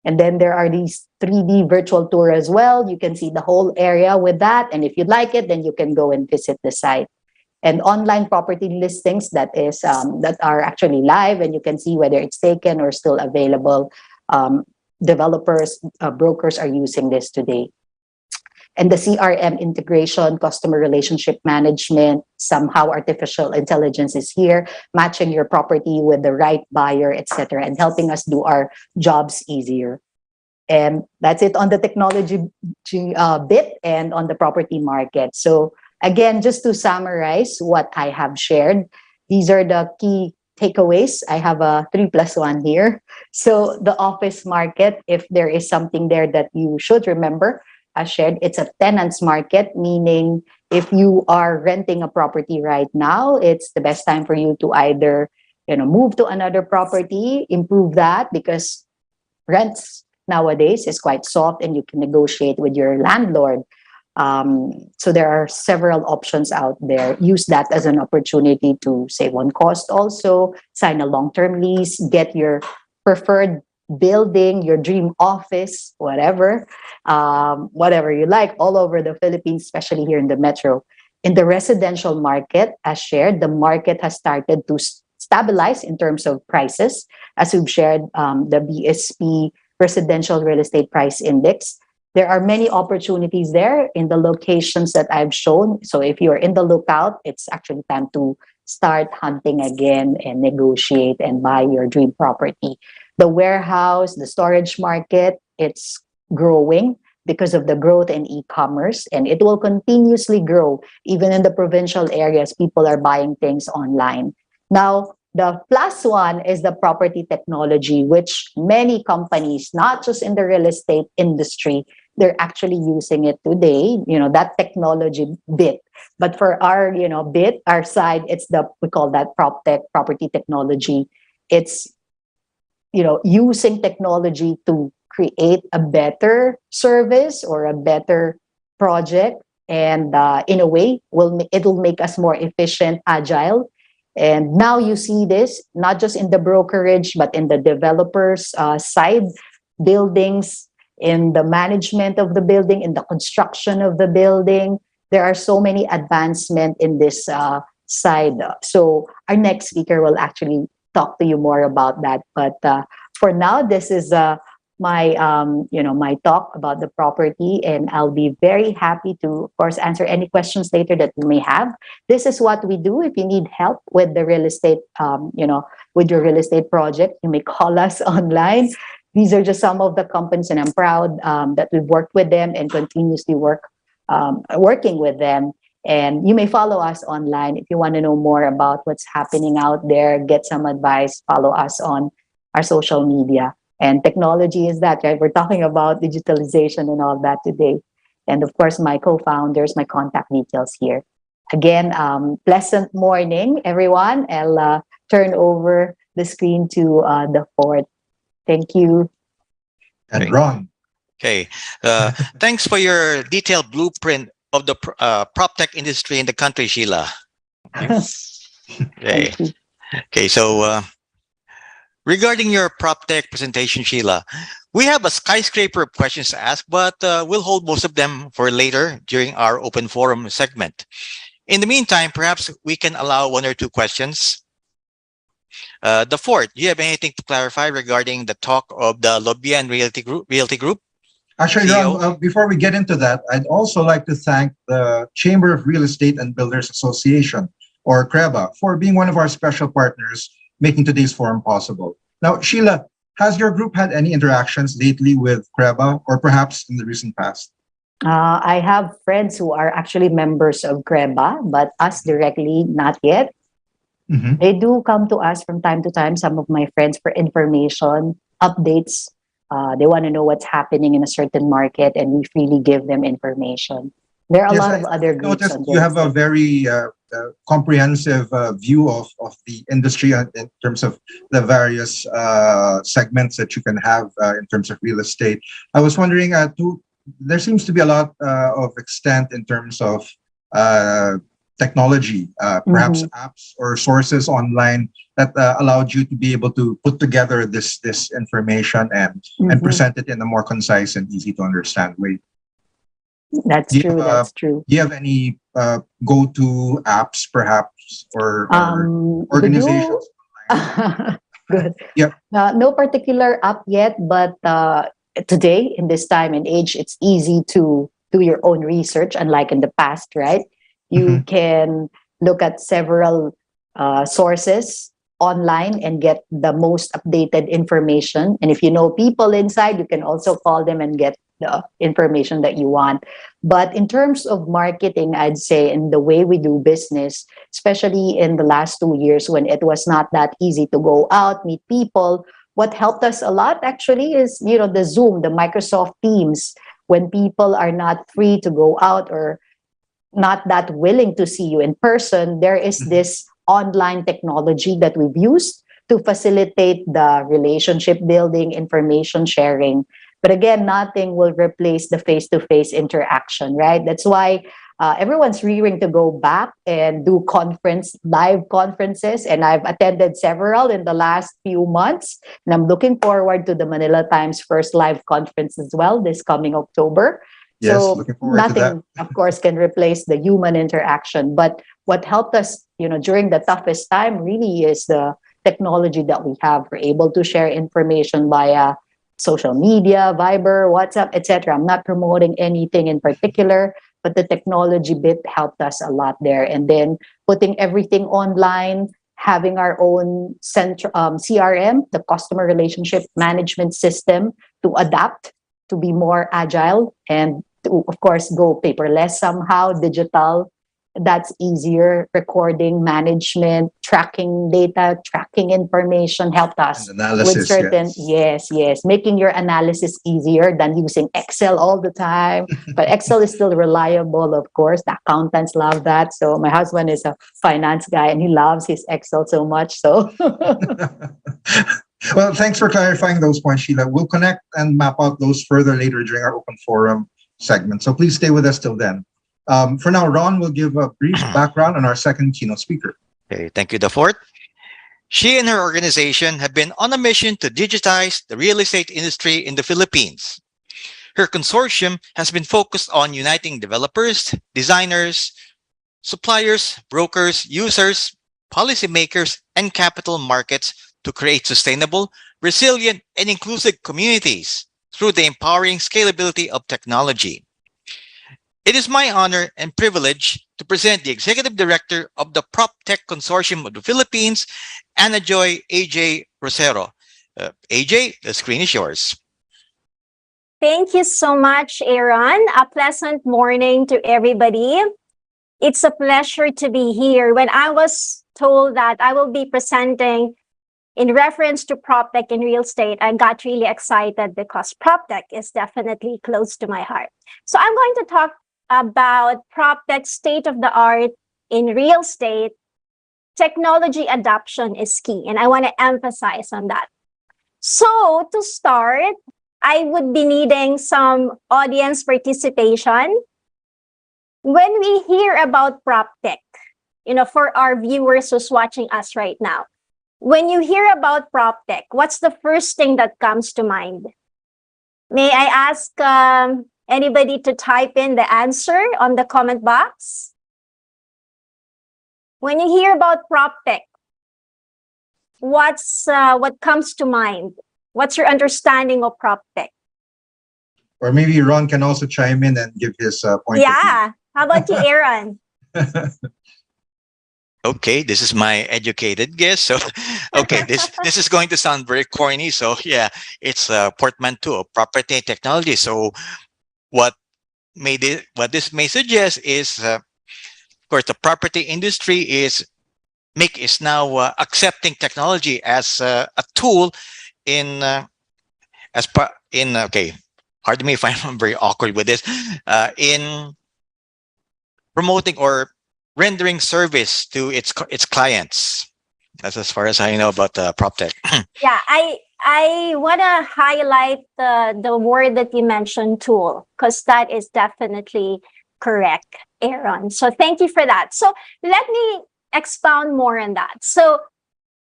And then there are these 3D virtual tour as well. You can see the whole area with that. And if you like it, then you can go and visit the site. And online property listings that are actually live, and you can see whether it's taken or still available. Developers, brokers are using this today. And the CRM integration, customer relationship management, somehow artificial intelligence is here, matching your property with the right buyer, etc., and helping us do our jobs easier. And that's it on the technology bit and on the property market. So again, just to summarize what I have shared, these are the key takeaways. I have a 3+1 here. So the office market, if there is something there that you should remember, as shared, it's a tenants market, meaning if you are renting a property right now, it's the best time for you to either move to another property, improve that, because rents nowadays is quite soft and you can negotiate with your landlord. So there are several options out there. Use that as an opportunity to save on cost, also sign a long-term lease, get your preferred building, your dream office, whatever you like, all over the Philippines, especially here in the metro. In the residential market, as shared, the market has started to stabilize in terms of prices. As we've shared, the BSP Residential Real Estate Price Index, there are many opportunities there in the locations that I've shown. So if you're in the lookout, it's actually time to start hunting again and negotiate and buy your dream property. The warehouse, the storage market, it's growing because of the growth in e-commerce, and it will continuously grow. Even in the provincial areas, people are buying things online. Now, the +1 is the property technology, which many companies, not just in the real estate industry, they're actually using it today, that technology bit. But for our, bit, our side, we call that proptech, property technology. It's using technology to create a better service or a better project, and in a way it will make us more efficient, agile. And now you see this not just in the brokerage but in the developers side, buildings, in the management of the building, in the construction of the building. There are so many advancements in this side. So our next speaker will actually talk to you more about that. But for now, this is my my talk about the property, and I'll be very happy to, of course, answer any questions later that you may have. This is what we do. If you need help with the real estate, with your real estate project, you may call us online. These are just some of the companies, and I'm proud that we've worked with them and continuously working with them. And you may follow us online if you want to know more about what's happening out there, get some advice, follow us on our social media. And technology is that, right? We're talking about digitalization and all that today. And of course, my co-founders, my contact details here. Again, pleasant morning, everyone. I'll turn over the screen to the fourth. Thank you. And Ron. Okay. Thanks for your detailed blueprint of the proptech industry in the country, Sheila. Okay. Thank you. Okay. So Regarding your prop tech presentation, Sheila, we have a skyscraper of questions to ask, but we'll hold most of them for later during our open forum segment. In the meantime, perhaps we can allow one or two questions. The fourth, do you have anything to clarify regarding the talk of the Lobian Realty Group? Actually, CEO? Ron, before we get into that, I'd also like to thank the Chamber of Real Estate and Builders Association, or CREBA, for being one of our special partners making today's forum possible. Now, Sheila, has your group had any interactions lately with CREBA or perhaps in the recent past? I have friends who are actually members of GREBA, but us directly, not yet. Mhm. They do come to us from time to time, some of my friends, for information, updates. They want to know what's happening in a certain market, and we freely give them information. There are a Yes, lot of other groups noticed on you have a this. very comprehensive view of the industry in terms of the various segments that you can have in terms of real estate. I was wondering, there seems to be a lot of extent in terms of technology, perhaps Mhm. apps or sources online that allowed you to be able to put together this information and Mhm. present it in a more concise and easy to understand way. That's Do you true. have, That's true. do you have any go-to apps, perhaps, or We do. organizations online? Good. Yep. No particular app yet, but today, in this time and age, it's easy to do your own research, unlike in the past, right? You Mhm. can look at several sources online and get the most updated information. And if you know people inside, you can also call them and get the information that you want. But in terms of marketing, I'd say in the way we do business, especially in the last 2 years when it was not that easy to go out, meet people, what helped us a lot actually is, the Zoom, the Microsoft Teams, when people are not free to go out or not that willing to see you in person, there is Mhm. this online technology that we've used to facilitate the relationship building, information sharing. But again, nothing will replace the face to face interaction, right? That's why everyone's rearing to go back and do live conferences. And I've attended several in the last few months. And I'm looking forward to the Manila Times first live conference as well this coming October. Yes, So looking forward to that. nothing, of course, can replace the human interaction. But what helped us, during the toughest time really is the technology that we have. We're able to share information via social media, Viber, WhatsApp, etc. I'm not promoting anything in particular, but the technology bit helped us a lot there. And then putting everything online, having our own CRM, the customer relationship management system, to adapt, to be more agile, and to, of course, go paperless somehow, digital. That's easier. Recording, management, tracking data, tracking information helped And us with analysis, certain, yes. yes, making your analysis easier than using Excel all the time. But Excel is still reliable, of course. The accountants love that. So my husband is a finance guy and he loves his Excel so much. So Well, thanks for clarifying those points, Sheila. We'll connect and map out those further later during our open forum segment. So please stay with us till then. For now, Ron will give a brief background on our second keynote speaker. Okay, thank you, the fourth. She and her organization have been on a mission to digitize the real estate industry in the Philippines. Her consortium has been focused on uniting developers, designers, suppliers, brokers, users, policymakers, and capital markets to create sustainable, resilient, and inclusive communities through the empowering scalability of technology. It is my honor and privilege to present the Executive Director of the PropTech Consortium of the Philippines, Ana Joy AJ Rosero. AJ, the screen is yours. Thank you so much, Aaron. A pleasant morning to everybody. It's a pleasure to be here. When I was told that I will be presenting in reference to PropTech in real estate, I got really excited because PropTech is definitely close to my heart. So I'm going to talk about PropTech state of the art in real estate. Technology adoption is key, and I want to emphasize on that. So to start, I would be needing some audience participation. When we hear about PropTech, for our viewers who's watching us right now, When you hear about proptech, what's the first thing that comes to mind? May I ask anybody to type in the answer on the comment box? When you hear about proptech, what comes to mind? What's your understanding of proptech? Or maybe Ron can also chime in and give his point of view. Yeah. How about you, Aaron? Okay, this is my educated guess. So, okay, this is going to sound very corny. So, yeah, it's a portmanteau of property and technology. So, what this may suggest is, of course, the property industry is now accepting technology as a tool in okay. Pardon me if I'm very awkward with this. In promoting or rendering service to its clients. That's as far as I know about proptech. Yeah, I want to highlight the word that you mentioned, tool, because that is definitely correct, Aaron. So thank you for that. So let me expound more on that. So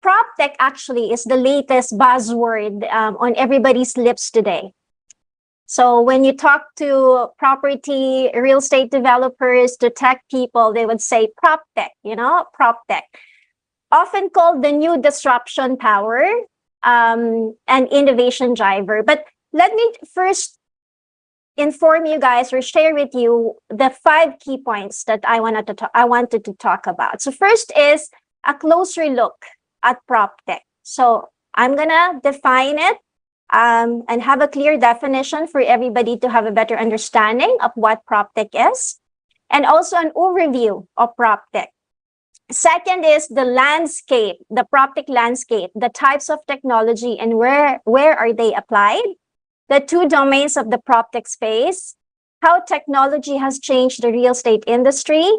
proptech actually is the latest buzzword on everybody's lips today. So when you talk to property, real estate developers, to tech people, they would say proptech, proptech. Often called the new disruption power and innovation driver. But let me first inform you guys or share with you the 5 key points that I wanted to talk about. So first is a closer look at proptech. So I'm gonna define it and have a clear definition for everybody to have a better understanding of what proptech is, and also an overview of proptech. Second is the landscape, the proptech landscape, the types of technology and where are they applied, the 2 domains of the proptech space, how technology has changed the real estate industry,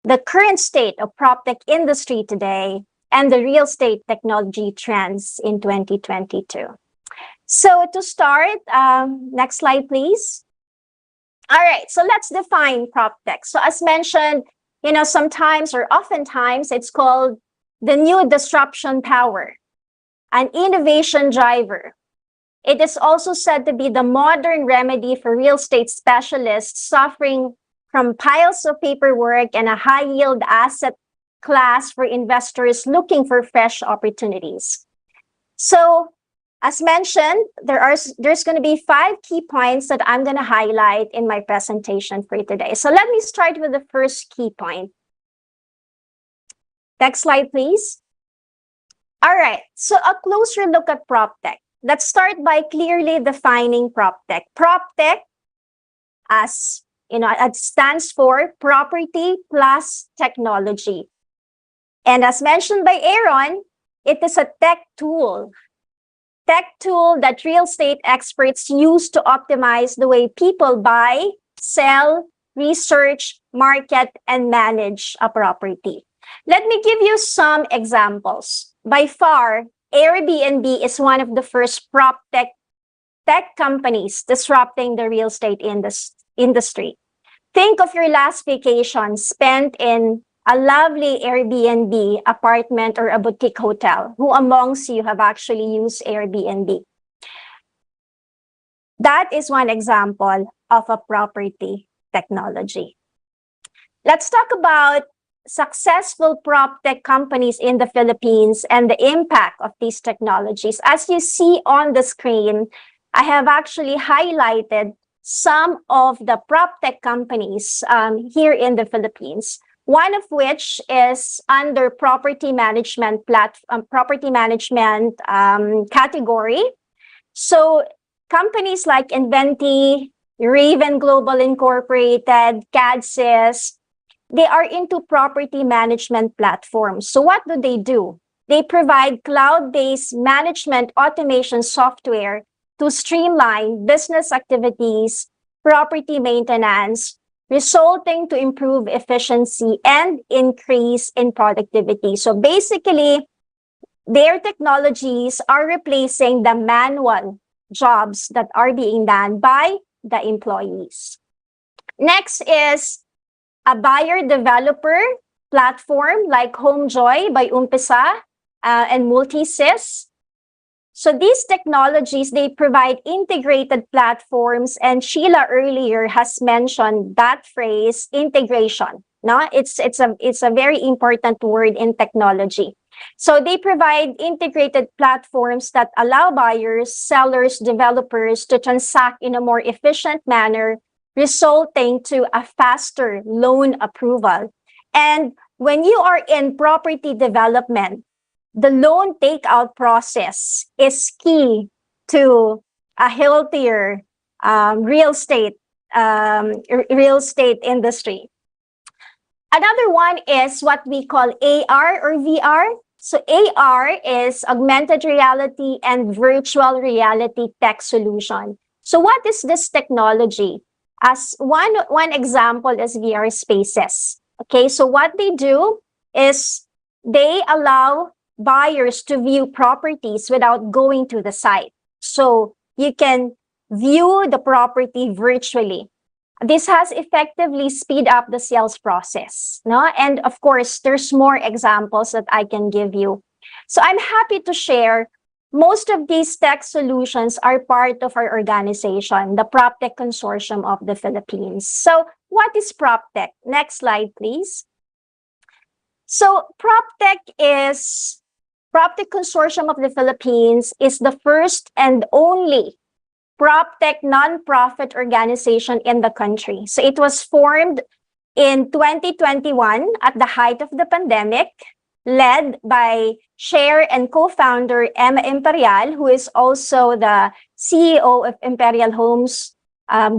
the current state of proptech industry today, and the real estate technology trends in 2022. So to start, next slide, please. All right, so let's define proptech. So as mentioned, sometimes or oftentimes it's called the new disruption power, an innovation driver. It is also said to be the modern remedy for real estate specialists suffering from piles of paperwork and a high-yield asset class for investors looking for fresh opportunities. So, as mentioned, there's going to be 5 key points that I'm going to highlight in my presentation for today. So let me start with the first key point. Next slide, please. All right, so a closer look at proptech. Let's start by clearly defining proptech. Proptech, as you know, it stands for property plus technology. And as mentioned by Aaron, it is a tech tool that real estate experts use to optimize the way people buy, sell, research, market, and manage a property. Let me give you some examples. By far, Airbnb is one of the first proptech tech companies disrupting the real estate industry. Think of your last vacation spent in a lovely Airbnb apartment or a boutique hotel. Who amongst you have actually used Airbnb? That is one example of a property technology. Let's talk about successful proptech companies in the Philippines and the impact of these technologies. As you see on the screen, I have actually highlighted some of the proptech companies here in the Philippines. One of which is under property management category. So companies like Inventi, Raven Global Incorporated, CADSYS, they are into property management platforms. So what do? They provide cloud-based management automation software to streamline business activities, property maintenance, resulting to improve efficiency and increase in productivity. So basically, their technologies are replacing the manual jobs that are being done by the employees. Next is a buyer-developer platform like HomeJoy by Umpisa. and multi-sys. So these technologies, they provide integrated platforms, and Sheila earlier has mentioned that phrase, integration. No, it's a very important word in technology. So they provide integrated platforms that allow buyers, sellers, developers to transact in a more efficient manner, resulting to a faster loan approval. And when you are in property development, the loan takeout process is key to a healthier real estate industry. Another one is what we call AR or VR. So AR is augmented reality and virtual reality tech solution. So what is this technology? As one example is VR spaces. Okay, so what they do is they allow buyers to view properties without going to the site. So you can view the property virtually. This has effectively speed up the sales process. No? And of course, there's more examples that I can give you. So I'm happy to share most of these tech solutions are part of our organization, the PropTech Consortium of the Philippines. So what is PropTech? Next slide, please. So PropTech Consortium of the Philippines is the first and only PropTech nonprofit organization in the country. So it was formed in 2021 at the height of the pandemic, led by chair and co-founder Emma Imperial, who is also the CEO of Imperial Homes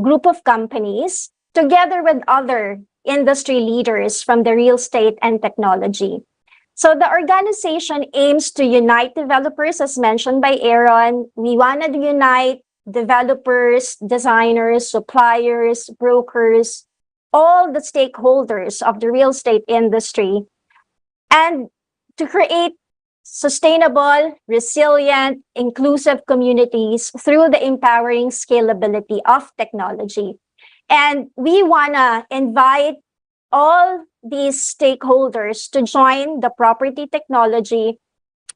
group of companies, together with other industry leaders from the real estate and technology. So the organization aims to unite developers, as mentioned by Aaron. We want to unite developers, designers, suppliers, brokers, all the stakeholders of the real estate industry, and to create sustainable, resilient, inclusive communities through the empowering scalability of technology. And we want to invite all these stakeholders to join the property technology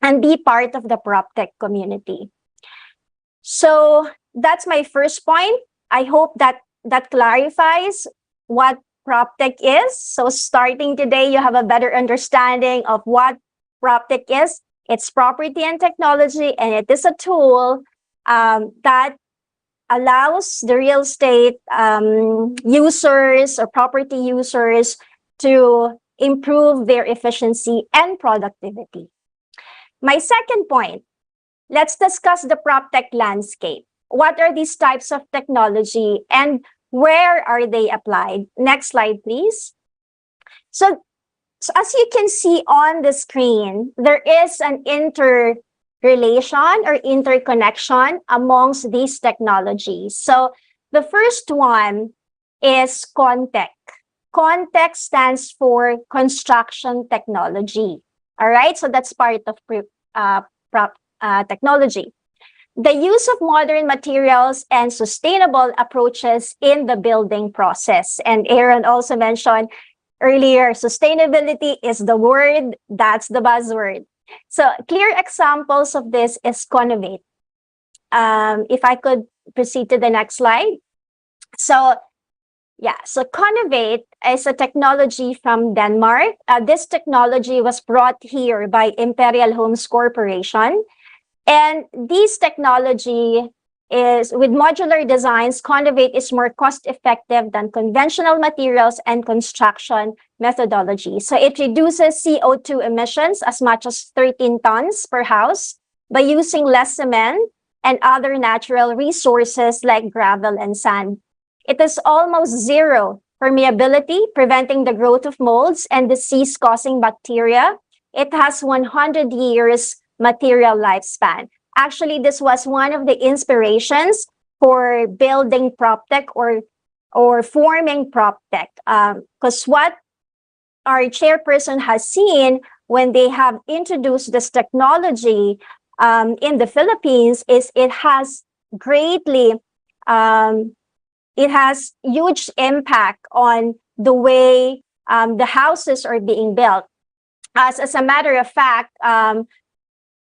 and be part of the PropTech community. So that's my first point. I hope that clarifies what PropTech is. So starting today, you have a better understanding of what PropTech is. It's property and technology, and it is a tool that allows the real estate users or property users to improve their efficiency and productivity. My second point, let's discuss the PropTech landscape. What are these types of technology and where are they applied? Next slide, please. So as you can see on the screen, there is an interrelation or interconnection amongst these technologies. So the first one is CONTECH. CONTECH stands for construction technology. All right, so that's part of technology. The use of modern materials and sustainable approaches in the building process. And Aaron also mentioned earlier, sustainability is the word, that's the buzzword. So clear examples of this is Conovate. If I could proceed to the next slide. So Conovate is a technology from Denmark. This technology was brought here by Imperial Homes Corporation. And this technology is, with modular designs, Conovate is more cost-effective than conventional materials and construction methodology. So it reduces CO2 emissions as much as 13 tons per house by using less cement and other natural resources like gravel and sand. It is almost zero permeability, preventing the growth of molds and disease-causing bacteria. It has 100 years material lifespan. Actually, this was one of the inspirations for building PropTech or forming PropTech. Because what our chairperson has seen when they have introduced this technology in the Philippines is it has huge impact on the way the houses are being built. As a matter of fact,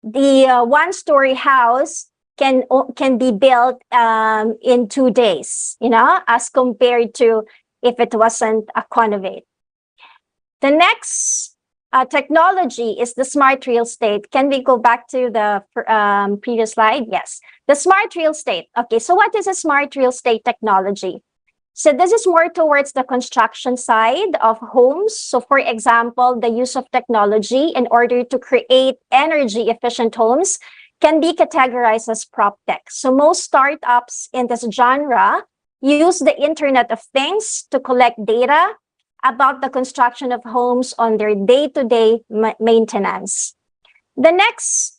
the one-story house can be built in 2 days, as compared to if it wasn't a connovate. The next technology is the smart real estate. Can we go back to the previous slide? Yes, the smart real estate. Okay, so what is a smart real estate technology? So this is more towards the construction side of homes. So for example, the use of technology in order to create energy efficient homes can be categorized as proptech. So most startups in this genre use the Internet of Things to collect data about the construction of homes on their day-to-day maintenance. The next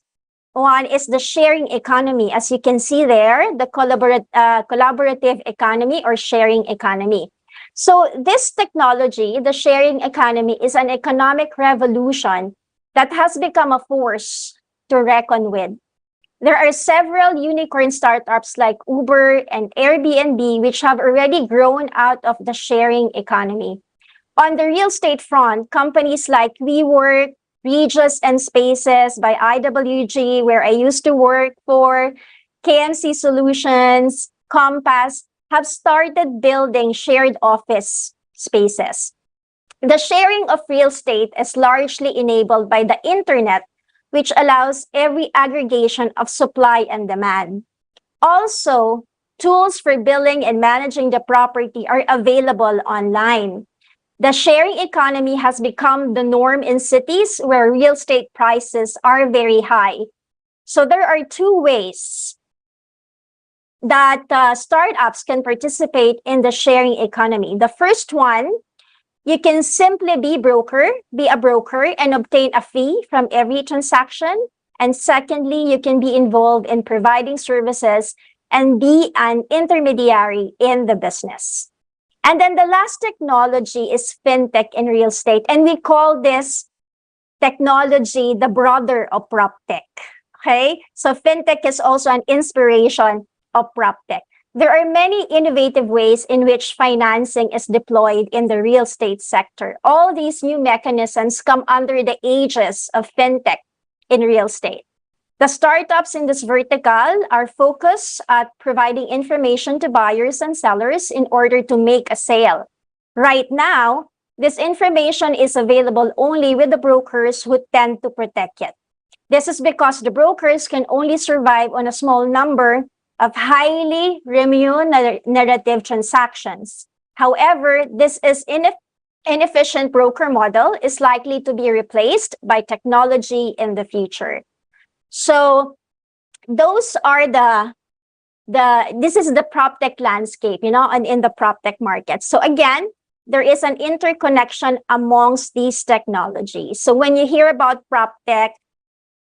one is the sharing economy. As you can see there, the collaborative economy or sharing economy. So this technology, the sharing economy, is an economic revolution that has become a force to reckon with. There are several unicorn startups like Uber and Airbnb, which have already grown out of the sharing economy. On the real estate front, companies like WeWork, Regis and Spaces by IWG, where I used to work for, KMC Solutions, Compass, have started building shared office spaces. The sharing of real estate is largely enabled by the internet, which allows every aggregation of supply and demand. Also, tools for billing and managing the property are available online. The sharing economy has become the norm in cities where real estate prices are very high. So there are two ways that startups can participate in the sharing economy. The first one, you can simply be a broker and obtain a fee from every transaction. And secondly, you can be involved in providing services and be an intermediary in the business. And then the last technology is fintech in real estate. And we call this technology the brother of proptech. Okay? So fintech is also an inspiration of proptech. There are many innovative ways in which financing is deployed in the real estate sector. All these new mechanisms come under the aegis of fintech in real estate. The startups in this vertical are focused at providing information to buyers and sellers in order to make a sale. Right now, this information is available only with the brokers who tend to protect it. This is because the brokers can only survive on a small number of highly remunerative transactions. However, this is inefficient broker model is likely to be replaced by technology in the future. So those are this is the proptech landscape, and in the proptech market. So again, there is an interconnection amongst these technologies. So when you hear about proptech,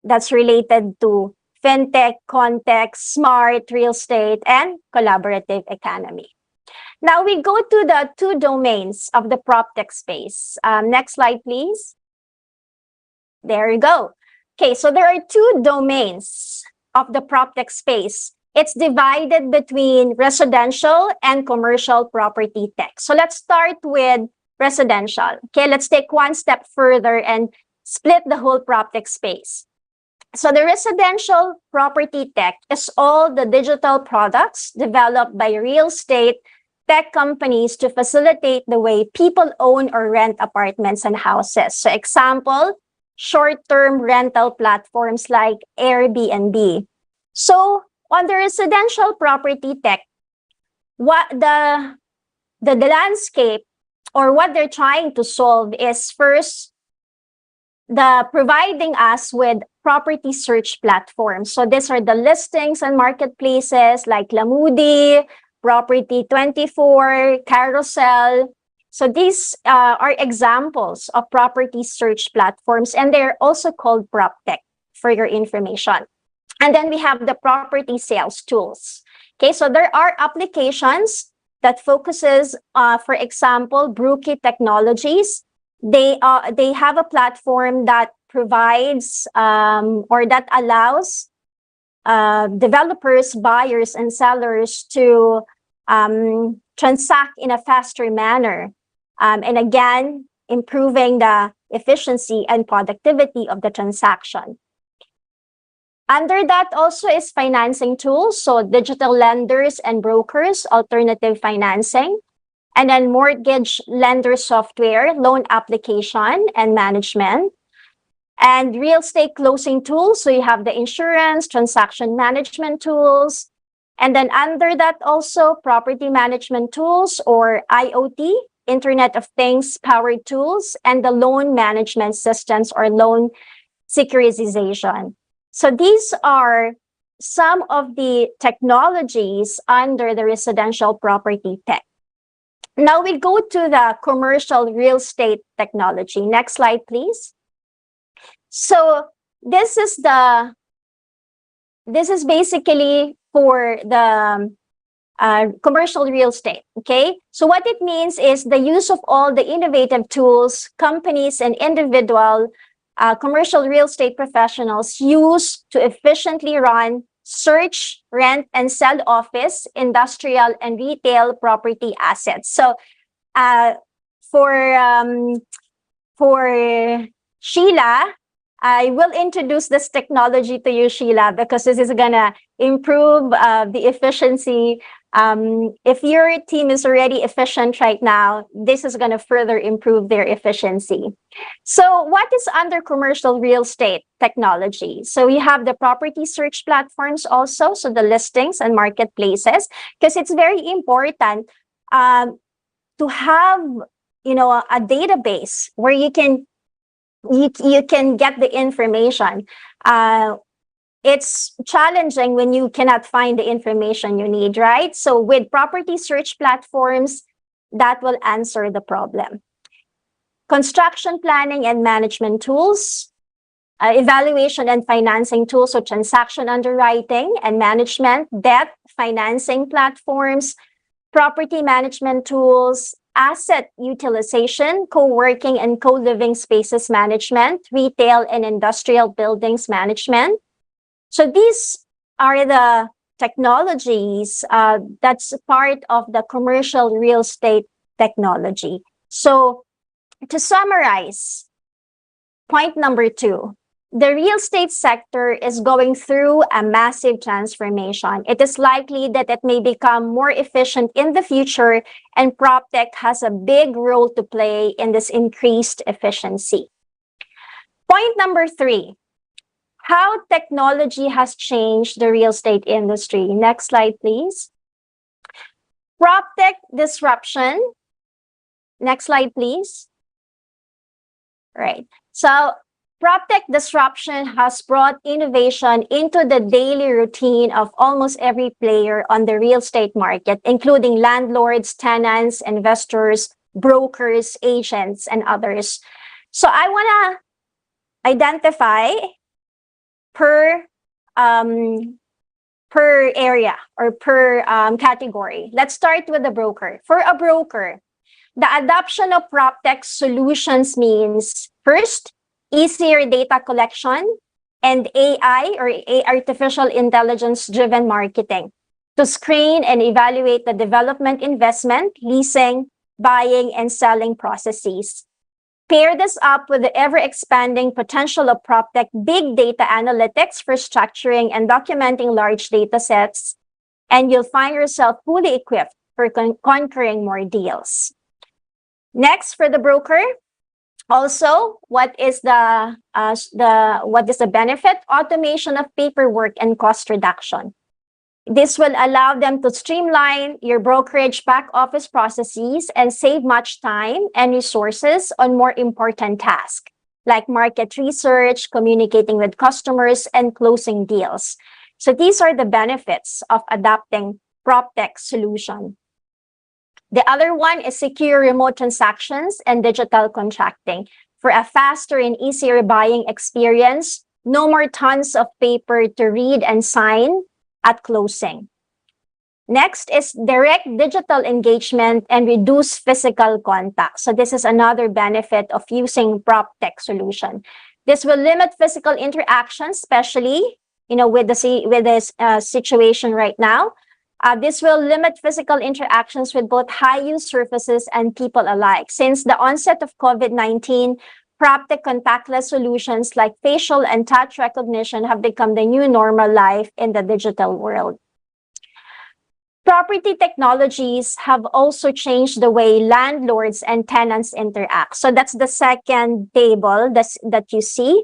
that's related to fintech, context, smart real estate, and collaborative economy. Now we go to the two domains of the proptech space. Next slide, please. There you go. Okay, so there are two domains of the proptech space. It's divided between residential and commercial property tech. So let's start with residential. Okay, let's take one step further and split the whole proptech space. So the residential property tech is all the digital products developed by real estate tech companies to facilitate the way people own or rent apartments and houses. So example, short-term rental platforms like Airbnb. So on the residential property tech, what the landscape or what they're trying to solve is first the providing us with property search platforms. So these are the listings and marketplaces like Lamudi, Property 24, Carousel. So these are examples of property search platforms, and they're also called proptech for your information. And then we have the property sales tools. Okay, so there are applications that focuses, for example, Brookie Technologies. They have a platform that provides or that allows developers, buyers, and sellers to transact in a faster manner. And again, improving the efficiency and productivity of the transaction. Under that also is financing tools, so digital lenders and brokers, alternative financing, and then mortgage lender software, loan application and management, and real estate closing tools. So you have the insurance, transaction management tools, and then under that also property management tools or IoT, Internet of Things powered tools, and the loan management systems or loan securitization. So these are some of the technologies under the residential property tech. Now we go to the commercial real estate technology. Next slide, please. So this is basically for the commercial real estate, okay? So what it means is the use of all the innovative tools companies and individual commercial real estate professionals use to efficiently run, search, rent, and sell office, industrial, and retail property assets. So for Sheila, I will introduce this technology to you, Sheila, because this is gonna improve the efficiency. If your team is already efficient right now, this is gonna further improve their efficiency. So what is under commercial real estate technology? So you have the property search platforms also, so the listings and marketplaces, because it's very important to have, you know, a database where you can get the information. It's challenging when you cannot find the information you need, right? So with property search platforms, that will answer the problem. Construction planning and management tools, evaluation and financing tools, so transaction underwriting and management, debt financing platforms, property management tools, asset utilization, co-working and co-living spaces management, retail and industrial buildings management. So these are the technologies that's part of the commercial real estate technology. So to summarize, point number 2, the real estate sector is going through a massive transformation. It is likely that it may become more efficient in the future, and proptech has a big role to play in this increased efficiency. Point number 3, how technology has changed the real estate industry. Next slide, please. Proptech disruption. Next slide, please. Right. So proptech disruption has brought innovation into the daily routine of almost every player on the real estate market, including landlords, tenants, investors, brokers, agents, and others. So I want to identify per area or per category. Let's start with the broker. For a broker, the adoption of proptech solutions means, first, easier data collection and AI or artificial intelligence driven marketing to screen and evaluate the development, investment, leasing, buying, and selling processes. Pair this up with the ever-expanding potential of proptech big data analytics for structuring and documenting large data sets, and you'll find yourself fully equipped for conquering more deals. Next, for the broker, also, what is the benefit? Automation of paperwork and cost reduction. This will allow them to streamline your brokerage back office processes and save much time and resources on more important tasks, like market research, communicating with customers, and closing deals. So these are the benefits of adopting proptech solution. The other one is secure remote transactions and digital contracting. For a faster and easier buying experience, no more tons of paper to read and sign at closing. Next is direct digital engagement and reduce physical contact. So this is another benefit of using proptech solution. This will limit physical interactions, especially with this situation right now. This will limit physical interactions with both high-use surfaces and people alike. Since the onset of COVID-19, proptech contactless solutions like facial and touch recognition have become the new normal life in the digital world. Property technologies have also changed the way landlords and tenants interact. So that's the second table that you see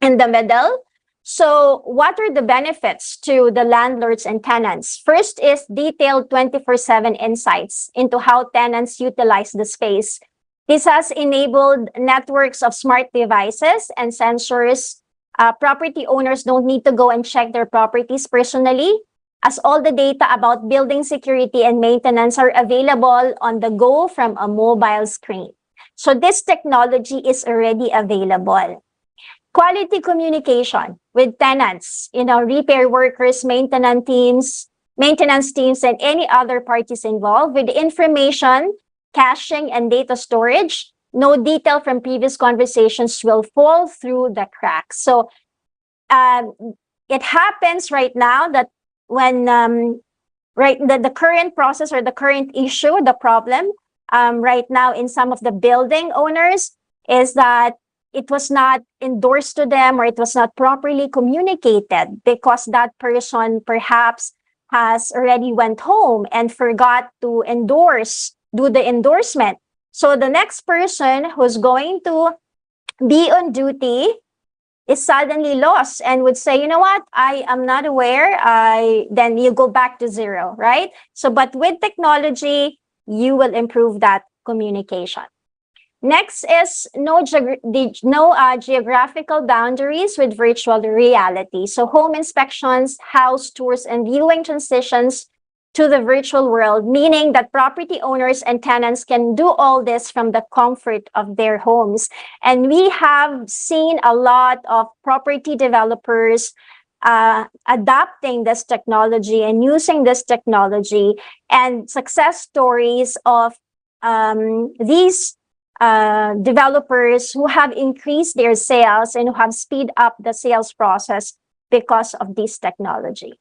in the middle. So what are the benefits to the landlords and tenants? First is detailed 24/7 insights into how tenants utilize the space. This has enabled networks of smart devices and sensors. Property owners don't need to go and check their properties personally, as all the data about building security and maintenance are available on the go from a mobile screen. So this technology is already available. Quality communication with tenants, repair workers, maintenance teams, and any other parties involved with information, caching, and data storage. No detail from previous conversations will fall through the cracks. So it happens right now that when the current process or the current issue, the problem right now in some of the building owners is that it was not endorsed to them or it was not properly communicated because that person perhaps has already went home and forgot to do the endorsement. So the next person who's going to be on duty is suddenly lost and would say, you know what, I am not aware. Then you go back to zero, right? So, but with technology, you will improve that communication. Next is no geographical boundaries with virtual reality. So home inspections, house tours, and viewing transitions to the virtual world, meaning that property owners and tenants can do all this from the comfort of their homes. And we have seen a lot of property developers adopting this technology and using this technology, and success stories of these developers who have increased their sales and who have speed up the sales process because of this technology.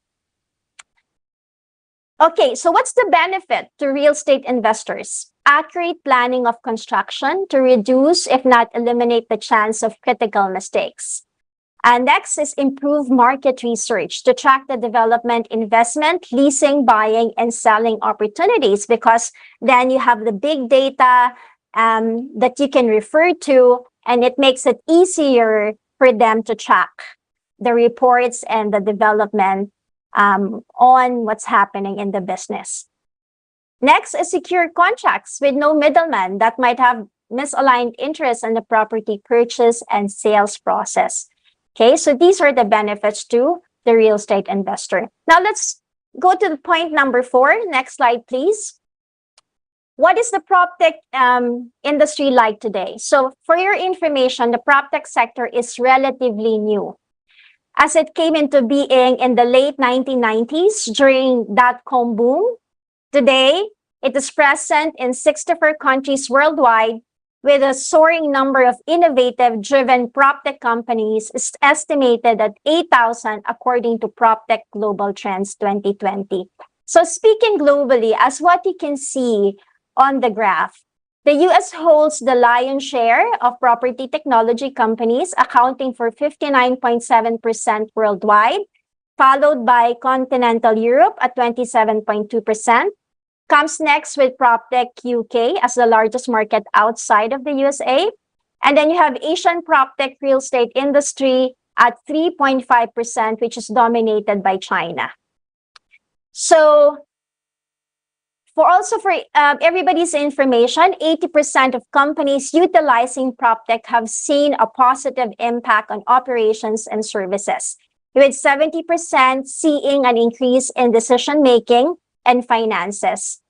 Okay, so what's the benefit to real estate investors? Accurate planning of construction to reduce, if not eliminate, the chance of critical mistakes. And next is improved market research to track the development, investment, leasing, buying, and selling opportunities, because then you have the big data that you can refer to, and it makes it easier for them to track the reports and the development on what's happening in the business. Next is secure contracts with no middleman that might have misaligned interests in the property purchase and sales process. Okay, so these are the benefits to the real estate investor. Now let's go to the point number 4. Next slide, please. What is the proptech industry like today? So for your information, the proptech sector is relatively new, as it came into being in the late 1990s during dot-com boom. Today, it is present in 64 countries worldwide, with a soaring number of innovative driven proptech companies estimated at 8,000 according to Proptech Global Trends 2020. So speaking globally, as what you can see on the graph, the US holds the lion's share of property technology companies, accounting for 59.7% worldwide, followed by continental Europe at 27.2%. Comes next with PropTech UK as the largest market outside of the USA. And then you have Asian PropTech real estate industry at 3.5%, which is dominated by China. So for everybody's information, 80% of companies utilizing PropTech have seen a positive impact on operations and services, with 70% seeing an increase in decision-making and finances.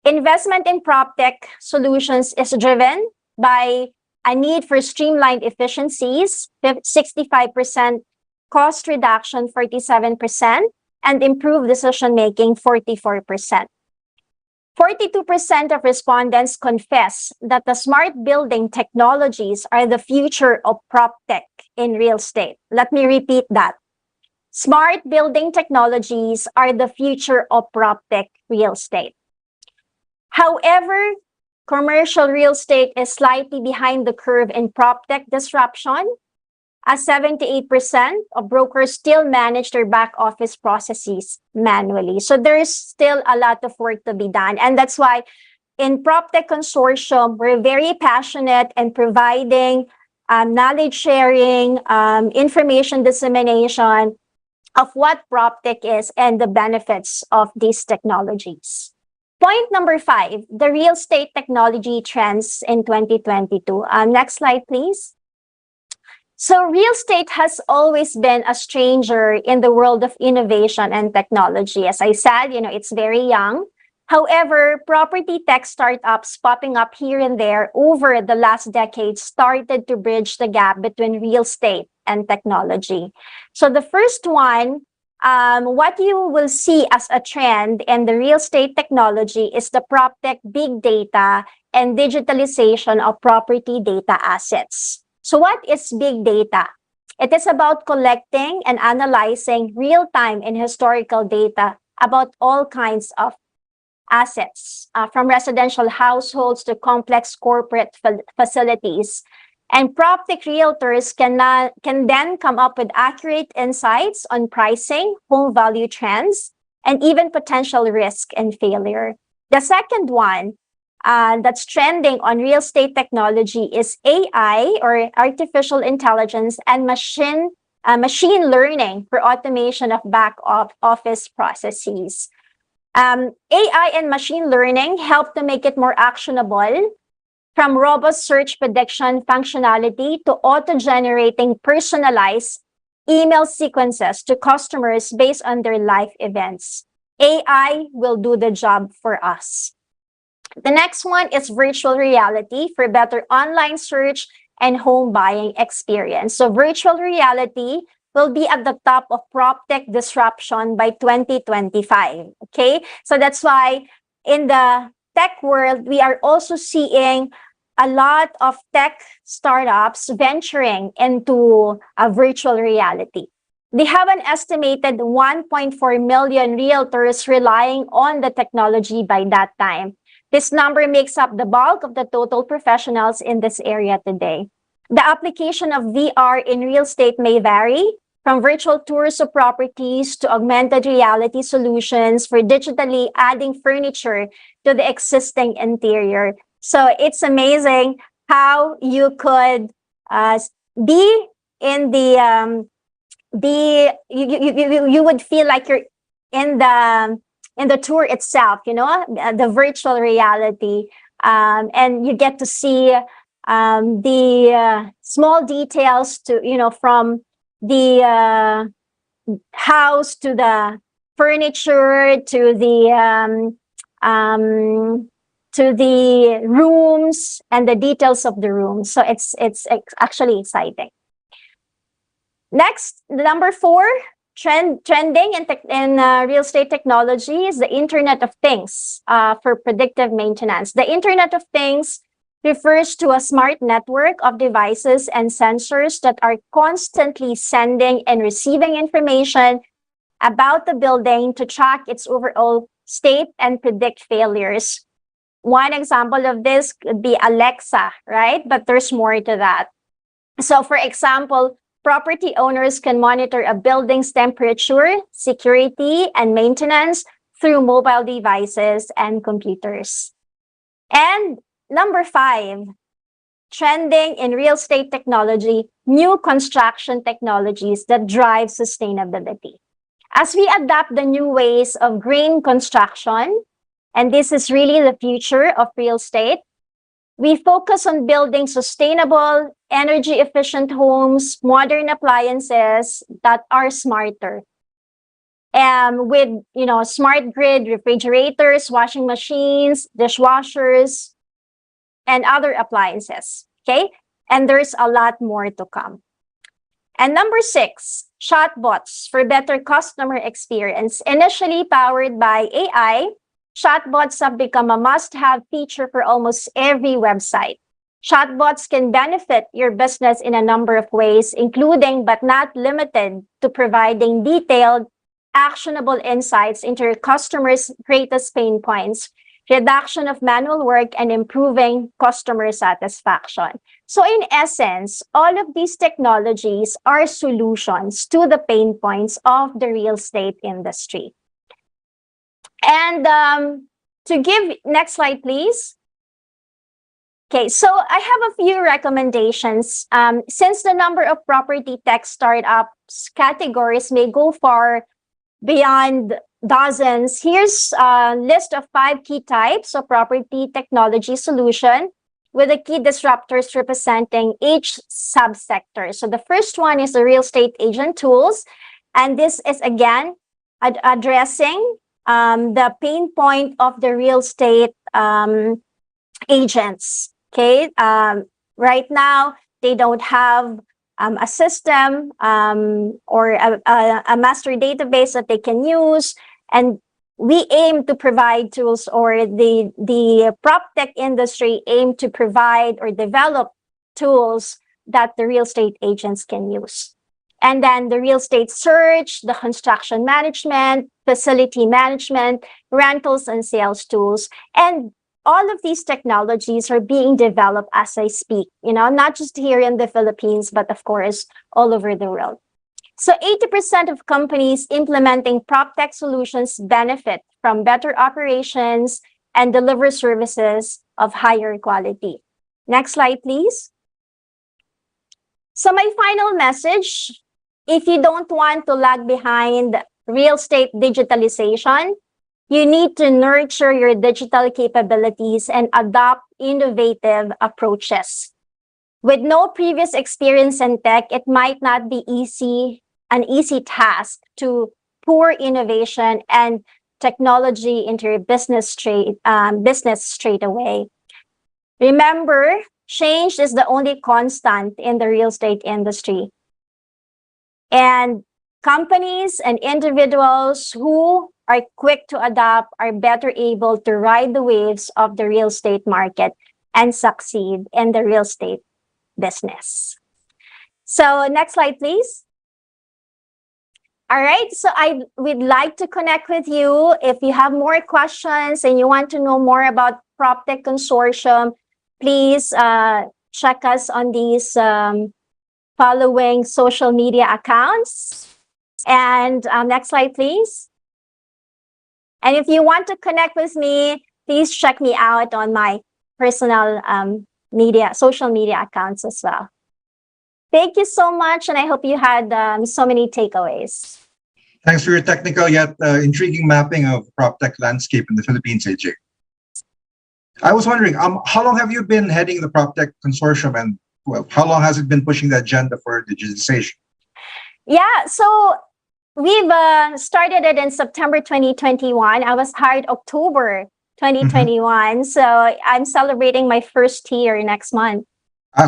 Investment in PropTech solutions is driven by a need for streamlined efficiencies, 65%, cost reduction, 47%, and improved decision-making, 44%. 42% of respondents confess that the smart building technologies are the future of PropTech in real estate. Let me repeat that. Smart building technologies are the future of PropTech real estate. However, commercial real estate is slightly behind the curve in proptech disruption, as 78% of brokers still manage their back office processes manually. So there's still a lot of work to be done. And that's why in PropTech Consortium, we're very passionate in providing knowledge sharing, information dissemination of what PropTech is and the benefits of these technologies. Point number 5, the real estate technology trends in 2022. Next slide, please. So real estate has always been a stranger in the world of innovation and technology. As I said, it's very young. However, property tech startups popping up here and there over the last decade started to bridge the gap between real estate and technology. So the first one, what you will see as a trend in the real estate technology is the proptech big data and digitalization of property data assets. So what is big data? It is about collecting and analyzing real-time and historical data about all kinds of assets, from residential households to complex corporate facilities. And proptech realtors can then come up with accurate insights on pricing, home value trends, and even potential risk and failure. The second one that's trending on real estate technology is AI, or artificial intelligence, and machine learning for automation of back office processes. AI and machine learning help to make it more actionable, from robust search prediction functionality to auto-generating personalized email sequences to customers based on their life events. AI will do the job for us. The next one is virtual reality for better online search and home buying experience. So virtual reality will be at the top of proptech disruption by 2025, okay? So that's why in the tech world, we are also seeing a lot of tech startups venturing into a virtual reality. They have an estimated 1.4 million realtors relying on the technology by that time. This number makes up the bulk of the total professionals in this area today. The application of VR in real estate may vary, from virtual tours of properties to augmented reality solutions for digitally adding furniture to the existing interior. So it's amazing how you could be in you would feel like you're in the tour itself, the virtual reality, and you get to see the small details from the house to the furniture to the rooms and the details of the rooms. So it's actually exciting. Next, number 4, trending in real estate technology is the Internet of Things for predictive maintenance. The Internet of Things refers to a smart network of devices and sensors that are constantly sending and receiving information about the building to track its overall state and predict failures. One example of this could be Alexa, right? But there's more to that. So for example, property owners can monitor a building's temperature, security, and maintenance through mobile devices and computers. And number 5, trending in real estate technology, new construction technologies that drive sustainability. As we adapt the new ways of green construction, and this is really the future of real estate, we focus on building sustainable, energy-efficient homes, modern appliances that are smarter. With smart grid refrigerators, washing machines, dishwashers, and other appliances, okay? And there's a lot more to come. And number 6, chatbots for better customer experience. Initially powered by AI, chatbots have become a must-have feature for almost every website. Chatbots can benefit your business in a number of ways, including but not limited to providing detailed, actionable insights into your customers' greatest pain points. reduction of manual work, and improving customer satisfaction. So in essence, all of these technologies are solutions to the pain points of the real estate industry. And to give, next slide, please. Okay, so I have a few recommendations. Since the number of property tech startups categories may go far beyond dozens, here's a list of 5 key types of property technology solution with the key disruptors representing each subsector. So the first one is the real estate agent tools. And this is, again, addressing the pain point of the real estate agents. Okay, right now they don't have a system or a master database that they can use, and we aim to provide tools, or the proptech industry aim to provide or develop tools that the real estate agents can use. And then the real estate search, the construction management, facility management, rentals and sales tools, and all of these technologies are being developed as I speak, not just here in the Philippines, but of course, all over the world. So 80% of companies implementing proptech solutions benefit from better operations and deliver services of higher quality. Next slide, please. So my final message, if you don't want to lag behind real estate digitalization, you need to nurture your digital capabilities and adopt innovative approaches. With no previous experience in tech, it might not be an easy task to pour innovation and technology into your business straight away. Remember, change is the only constant in the real estate industry. And companies and individuals who are quick to adapt are better able to ride the waves of the real estate market and succeed in the real estate business. So next slide, please. All right, so we'd like to connect with you. If you have more questions and you want to know more about PropTech Consortium, please check us on these following social media accounts. And next slide, please. And if you want to connect with me, please check me out on my personal social media accounts as well. Thank you so much, and I hope you had so many takeaways. Thanks for your technical yet intriguing mapping of PropTech landscape in the Philippines, AJ. I was wondering, how long have you been heading the PropTech Consortium, and how long has it been pushing the agenda for digitization? Yeah, so we've started it in September 2021. I was hired October 2021. So I'm celebrating my first year next month.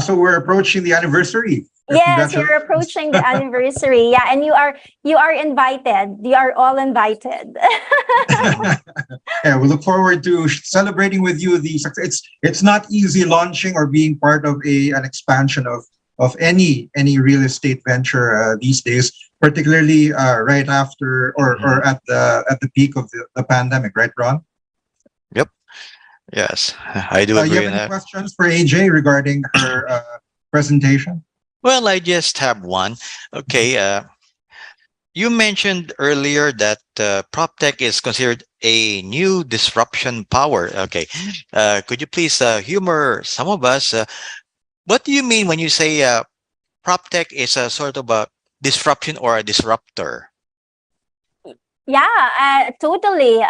So we're approaching the anniversary. Yes, you're approaching the anniversary. Yeah, and you are invited. You are all invited. Yeah, we look forward to celebrating with you the success. It's not easy launching or being part of an expansion of any real estate venture these days, particularly right after or at the peak of the pandemic, right, Ron? Yep. Yes, I do agree. You have any questions for AJ regarding her presentation? Well, I just have one. Okay. You mentioned earlier that PropTech is considered a new disruption power. Okay. Could you please humor some of us? What do you mean when you say PropTech is a sort of a disruption or a disruptor? Yeah, totally.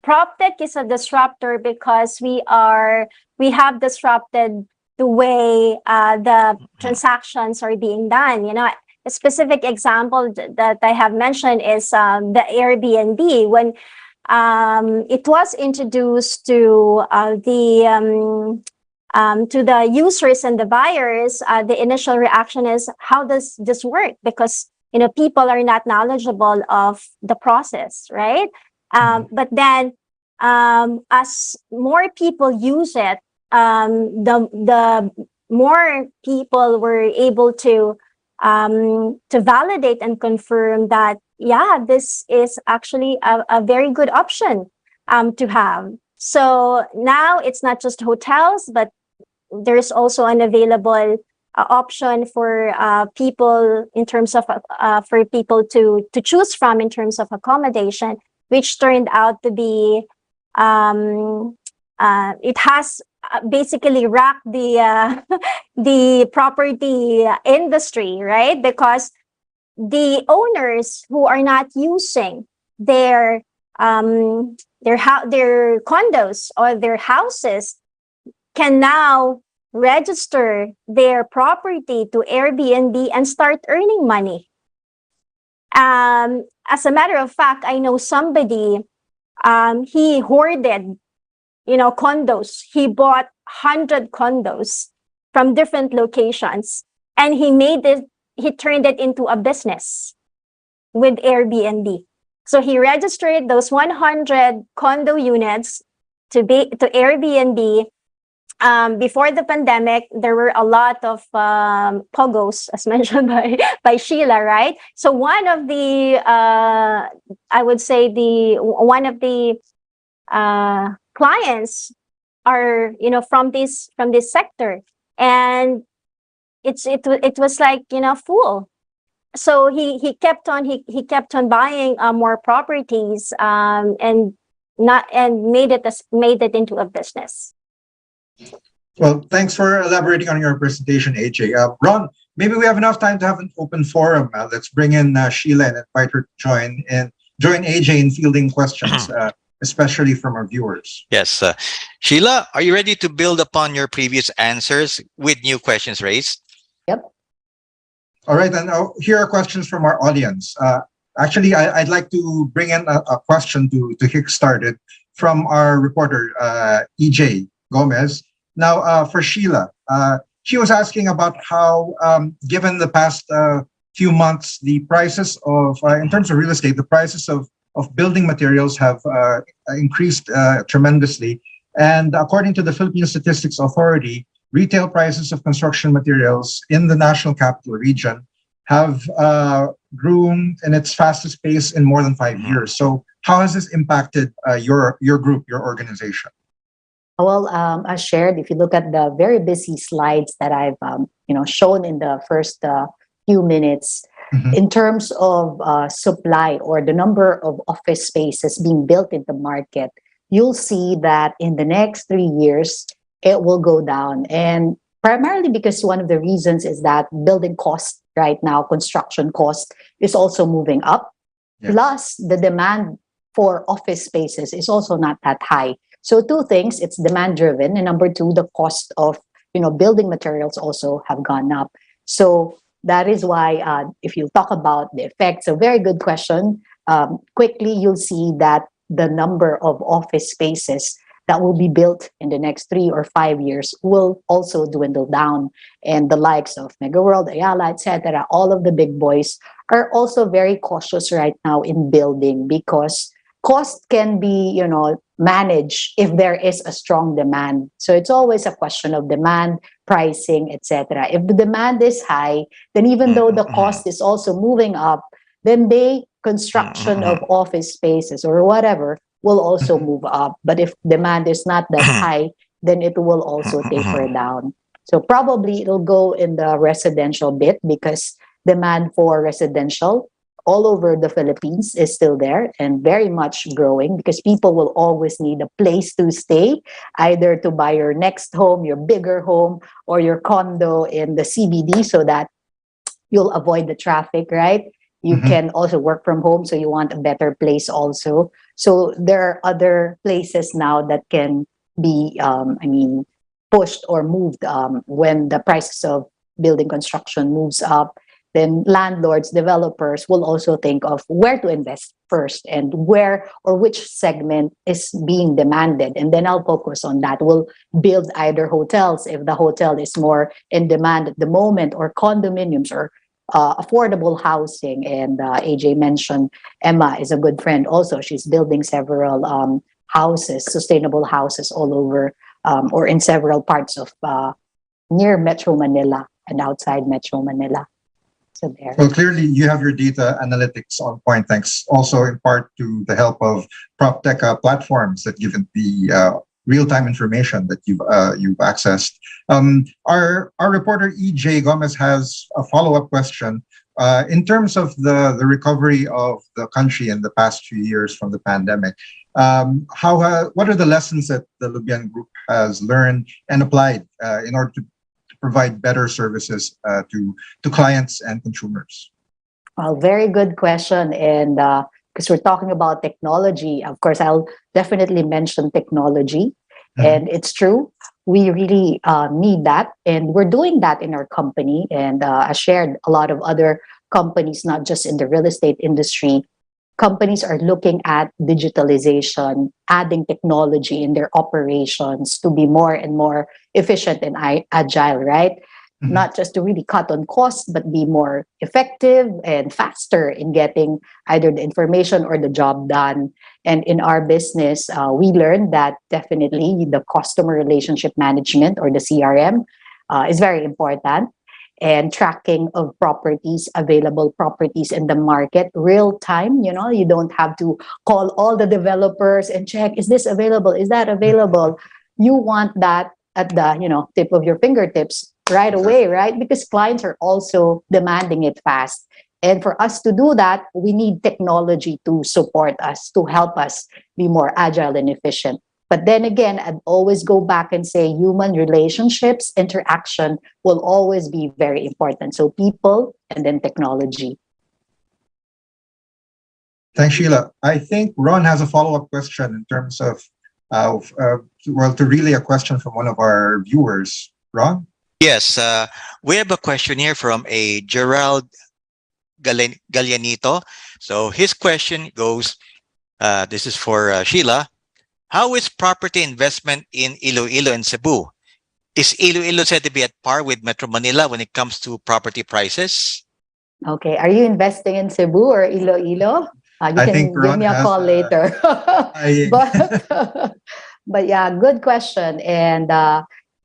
PropTech is a disruptor because we have disrupted the way the transactions are being done. A specific example that I have mentioned is the Airbnb. When it was introduced to the users and the buyers, the initial reaction is, how does this work? Because people are not knowledgeable of the process, right? But then as more people use it, the more people were able to validate and confirm that, yeah, this is actually a very good option. to have. So now it's not just hotels, but there's also an available option for people in terms of for people to choose from in terms of accommodation, which turned out to be it has basically rocked the the property industry, right? Because the owners who are not using their their condos or their houses can now register their property to Airbnb and start earning money. As a matter of fact, I know somebody, he hoarded, condos. He bought 100 condos from different locations, and he turned it into a business with Airbnb. So he registered those 100 condo units to Airbnb. Before the pandemic, there were a lot of pogos, as mentioned by Sheila, right? So one of the, I would say one of the clients are, from this sector, and it was like, full. So he kept on buying more properties, and made it into a business. Well, thanks for elaborating on your presentation, AJ. Ron, maybe we have enough time to have an open forum. Let's bring in Sheila and invite her to join AJ in fielding questions, especially from our viewers. Yes. Sheila, are you ready to build upon your previous answers with new questions raised? Yep. All right, and here are questions from our audience. Actually, I'd like to bring in a question to kickstart it from our reporter, EJ Gomez. Now, for Sheila, she was asking about how, given the past few months, the prices of, in terms of real estate, the prices of building materials have increased tremendously. And according to the Philippine Statistics Authority, retail prices of construction materials in the National Capital Region have grown in its fastest pace in more than 5 years. So how has this impacted your group, your organization? Well, as shared, if you look at the very busy slides that I've shown in the first few minutes, in terms of supply or the number of office spaces being built in the market, you'll see that in the next 3 years, it will go down. And primarily because one of the reasons is that building cost right now, construction cost, is also moving up. Yes. Plus, the demand for office spaces is also not that high. So two things, it's demand driven, and number two, the cost of building materials also have gone up. So that is why if you talk about the effects, a very good question. Quickly, you'll see that the number of office spaces that will be built in the next 3 or 5 years will also dwindle down. And the likes of Mega World, Ayala, etc., all of the big boys are also very cautious right now in building because cost can be, managed if there is a strong demand. So it's always a question of demand, pricing, etc. If the demand is high, then even though the cost is also moving up, then construction of office spaces or whatever will also move up. But if demand is not that high, then it will also taper down. So probably it'll go in the residential bit because demand for residential all over the Philippines is still there and very much growing because people will always need a place to stay, either to buy your next home, your bigger home, or your condo in the CBD so that you'll avoid the traffic, right? You can also work from home, so you want a better place also. So there are other places now that can be, pushed or moved when the prices of building construction moves up. Then landlords, developers will also think of where to invest first and where or which segment is being demanded. And then I'll focus on that. We'll build either hotels if the hotel is more in demand at the moment, or condominiums, or affordable housing. And AJ mentioned Emma is a good friend also. She's building several houses, sustainable houses all over or in several parts of near Metro Manila and outside Metro Manila. So there. Well, clearly you have your data analytics on point, thanks also in part to the help of proptech platforms that give it the real-time information that you've accessed. Our reporter EJ Gomez has a follow-up question. In terms of the recovery of the country in the past few years from the pandemic, what are the lessons that the Lubian Group has learned and applied in order to provide better services to clients and consumers? Well, very good question. And because we're talking about technology, of course, I'll definitely mention technology. And it's true, we really need that. And we're doing that in our company. And I shared a lot of other companies, not just in the real estate industry. Companies are looking at digitalization, adding technology in their operations to be more and more efficient and agile, right? Not just to really cut on costs, but be more effective and faster in getting either the information or the job done. And in our business, we learned that definitely the customer relationship management or the CRM is very important. And tracking of properties, available properties in the market, real time. You don't have to call all the developers and check, is this available? Is that available? You want that at the tip of your fingertips right away, right? Because clients are also demanding it fast. And for us to do that, we need technology to support us, to help us be more agile and efficient. But then again, I'd always go back and say human relationships, interaction will always be very important. So people and then technology. Thanks, Sheila. I think Ron has a follow-up question in terms of, to relay a question from one of our viewers. Ron? Yes, we have a question here from a Gerald Gallianito. So his question goes, this is for Sheila. How is property investment in Iloilo and Cebu? Is Iloilo said to be at par with Metro Manila when it comes to property prices? Okay, are you investing in Cebu or Iloilo? You I can think give Ron me a has, call later. but, but yeah, good question. And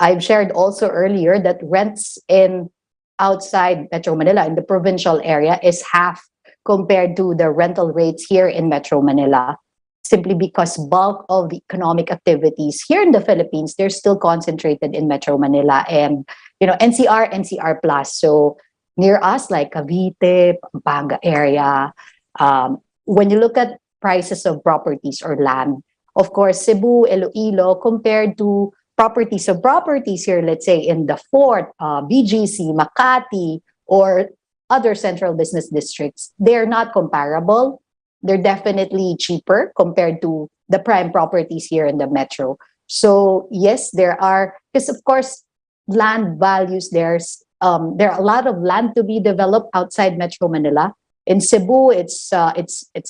I've shared also earlier that rents in outside Metro Manila in the provincial area is half compared to the rental rates here in Metro Manila. Simply because bulk of the economic activities here in the Philippines, they're still concentrated in Metro Manila and, NCR plus. So near us, like Cavite, Pampanga area, when you look at prices of properties or land, of course, Cebu, Iloilo, compared to properties here, let's say in the Fort, BGC, Makati, or other central business districts, they're not comparable. They're definitely cheaper compared to the prime properties here in the metro. So yes, there are, because of course, land values, there are a lot of land to be developed outside Metro Manila. In Cebu, it's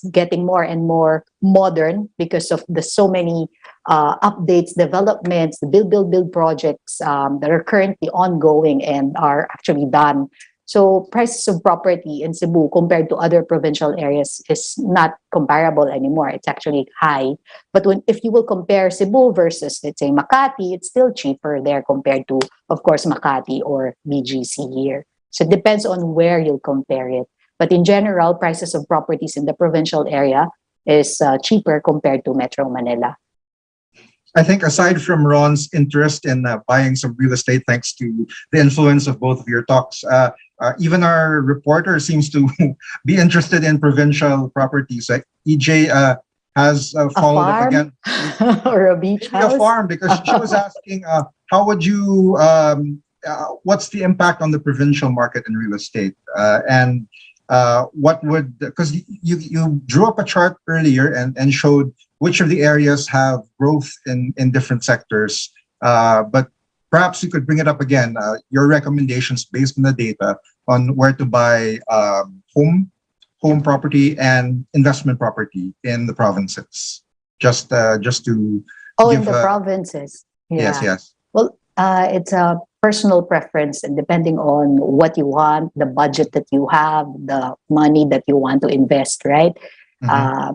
getting more and more modern because of the so many updates, developments, the build projects that are currently ongoing and are actually done. So prices of property in Cebu compared to other provincial areas is not comparable anymore. It's actually high. But if you will compare Cebu versus, let's say, Makati, it's still cheaper there compared to, of course, Makati or BGC here. So it depends on where you'll compare it. But in general, prices of properties in the provincial area is cheaper compared to Metro Manila. I think aside from Ron's interest in buying some real estate, thanks to the influence of both of your talks, even our reporter seems to be interested in provincial properties. Like EJ has followed up again. Or a beach house? A farm, because she was asking, how would you, what's the impact on the provincial market in real estate? And what would, because you drew up a chart earlier and showed which of the areas have growth in different sectors. But perhaps you could bring it up again, your recommendations based on the data on where to buy home property and investment property in the provinces. Just to in the provinces. Yeah. Yes. Well, it's a personal preference, and depending on what you want, the budget that you have, the money that you want to invest, right?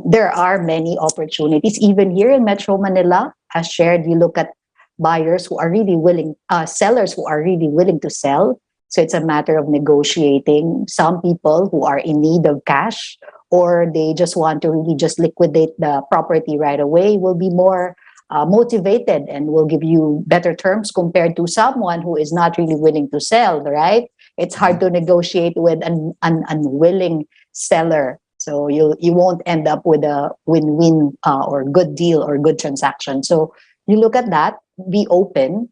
There are many opportunities, even here in Metro Manila. As shared, you look at buyers who are really willing, sellers who are really willing to sell. So it's a matter of negotiating. Some people who are in need of cash, or they just want to really just liquidate the property right away, will be more motivated and will give you better terms compared to someone who is not really willing to sell, right? It's hard to negotiate with an unwilling seller. So you won't end up with a win-win or good deal or good transaction. So you look at that, be open.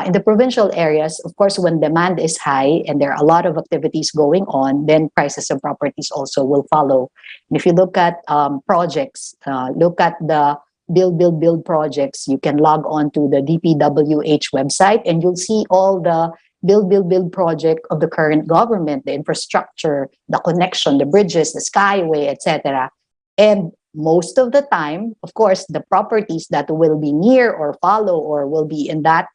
In the provincial areas, of course, when demand is high and there are a lot of activities going on, then prices of properties also will follow. And if you look at projects, look at the build projects, you can log on to the DPWH website and you'll see all the build project of the current government, the infrastructure, the connection, the bridges, the skyway, etc. And most of the time, of course, the properties that will be near or follow or will be in that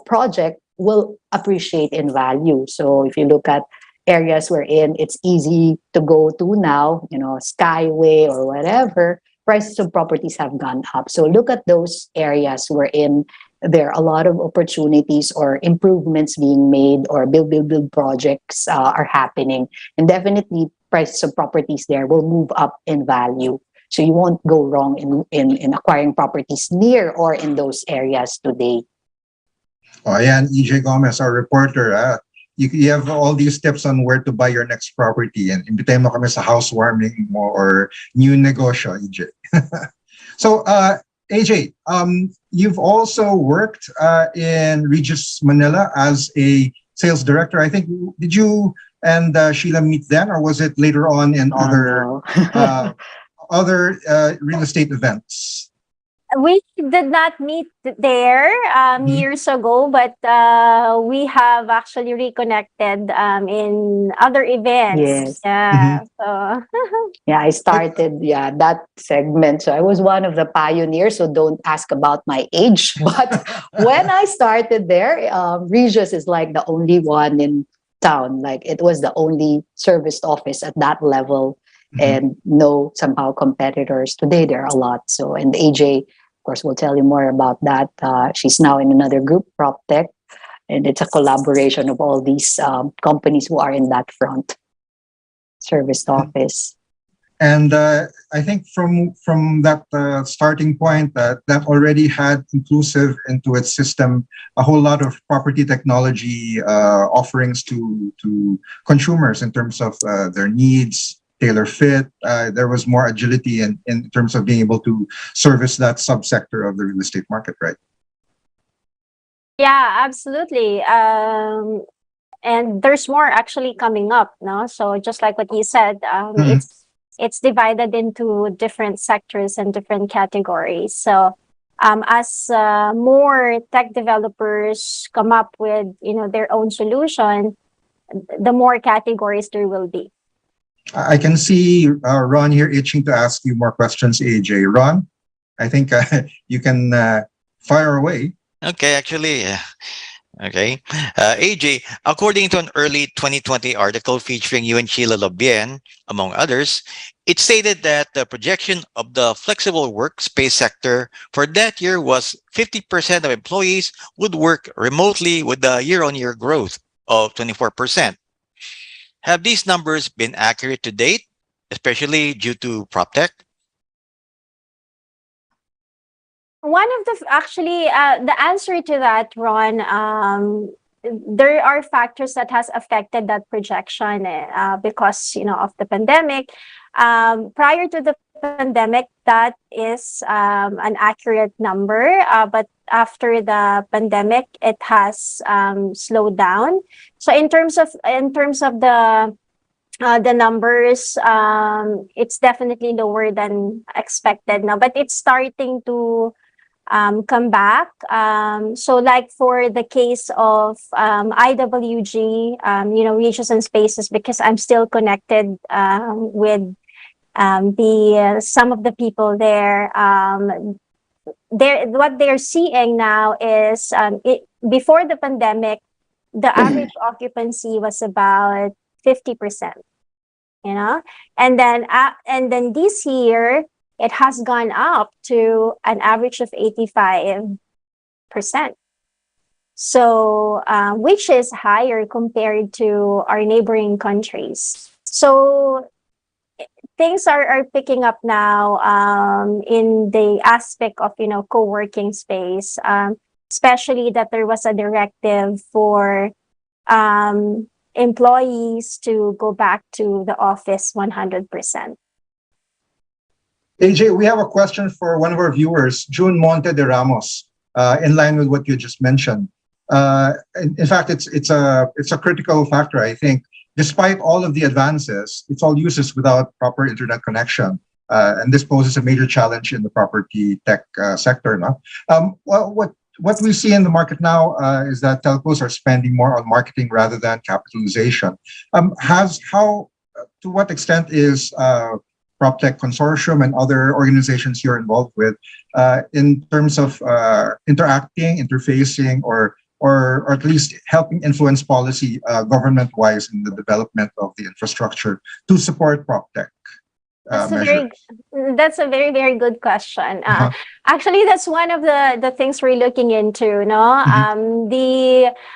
project will appreciate in value. So if you look at areas wherein it's easy to go to now, Skyway or whatever, prices of properties have gone up. So look at those areas wherein there are a lot of opportunities or improvements being made or build projects are happening. And definitely prices of properties there will move up in value. So you won't go wrong in acquiring properties near or in those areas today. Oh, ayan, EJ Gomez, our reporter. You have all these tips on where to buy your next property, and imbitahin mo kami sa housewarming mo or new negosyo, EJ. So, AJ, you've also worked in Regis Manila as a sales director. I think, did you and Sheila meet then, or was it later on in other real estate events? We did not meet there years ago, but we have actually reconnected in other events. Yes. Yeah. So Yeah, I started that segment. So I was one of the pioneers. So don't ask about my age. But when I started there, Regis is like the only one in town. Like it was the only service office at that level, and no somehow competitors. Today there are a lot. So, and AJ, of course, we'll tell you more about that. She's now in another group, PropTech, and it's a collaboration of all these companies who are in that front service office. And I think from that starting point, that already had inclusive into its system a whole lot of property technology offerings to consumers in terms of their needs, tailor fit. There was more agility in terms of being able to service that subsector of the real estate market, right? yeah, absolutely. And there's more actually coming up, no? So just like what you said, it's divided into different sectors and different categories. So as more tech developers come up with their own solution, the more categories there will be. I can see Ron here itching to ask you more questions, AJ. Ron, I think you can fire away. Okay, actually, okay. AJ, according to an early 2020 article featuring you and Sheila Lobien, among others, it stated that the projection of the flexible workspace sector for that year was 50% of employees would work remotely with a year-on-year growth of 24%. Have these numbers been accurate to date, especially due to PropTech? One of the answer to that, Ron, there are factors that has affected that projection because of the pandemic. Prior to the pandemic, that is an accurate number, but after the pandemic, it has slowed down. So in terms of the numbers, it's definitely lower than expected now, but it's starting to come back. So like for the case of IWG, Reaches and Spaces, because I'm still connected with some of the people there. What they're seeing now is before the pandemic, the average occupancy was about 50%. And then this year it has gone up to an average of 85%. So, which is higher compared to our neighboring countries. So things are picking up now in the aspect of, co-working space, especially that there was a directive for employees to go back to the office 100%. AJ, we have a question for one of our viewers, June Monte de Ramos, in line with what you just mentioned. In fact, it's a critical factor, I think. Despite all of the advances, it's all uses without proper internet connection. And this poses a major challenge in the property tech sector. No? What we see in the market now is that telcos are spending more on marketing rather than capitalization. To what extent is proptech consortium and other organizations you're involved with in terms of interacting, interfacing, or at least helping influence policy government-wise in the development of the infrastructure to support proptech measures? That's a very, very good question. Uh-huh. Actually, that's one of the things we're looking into. No,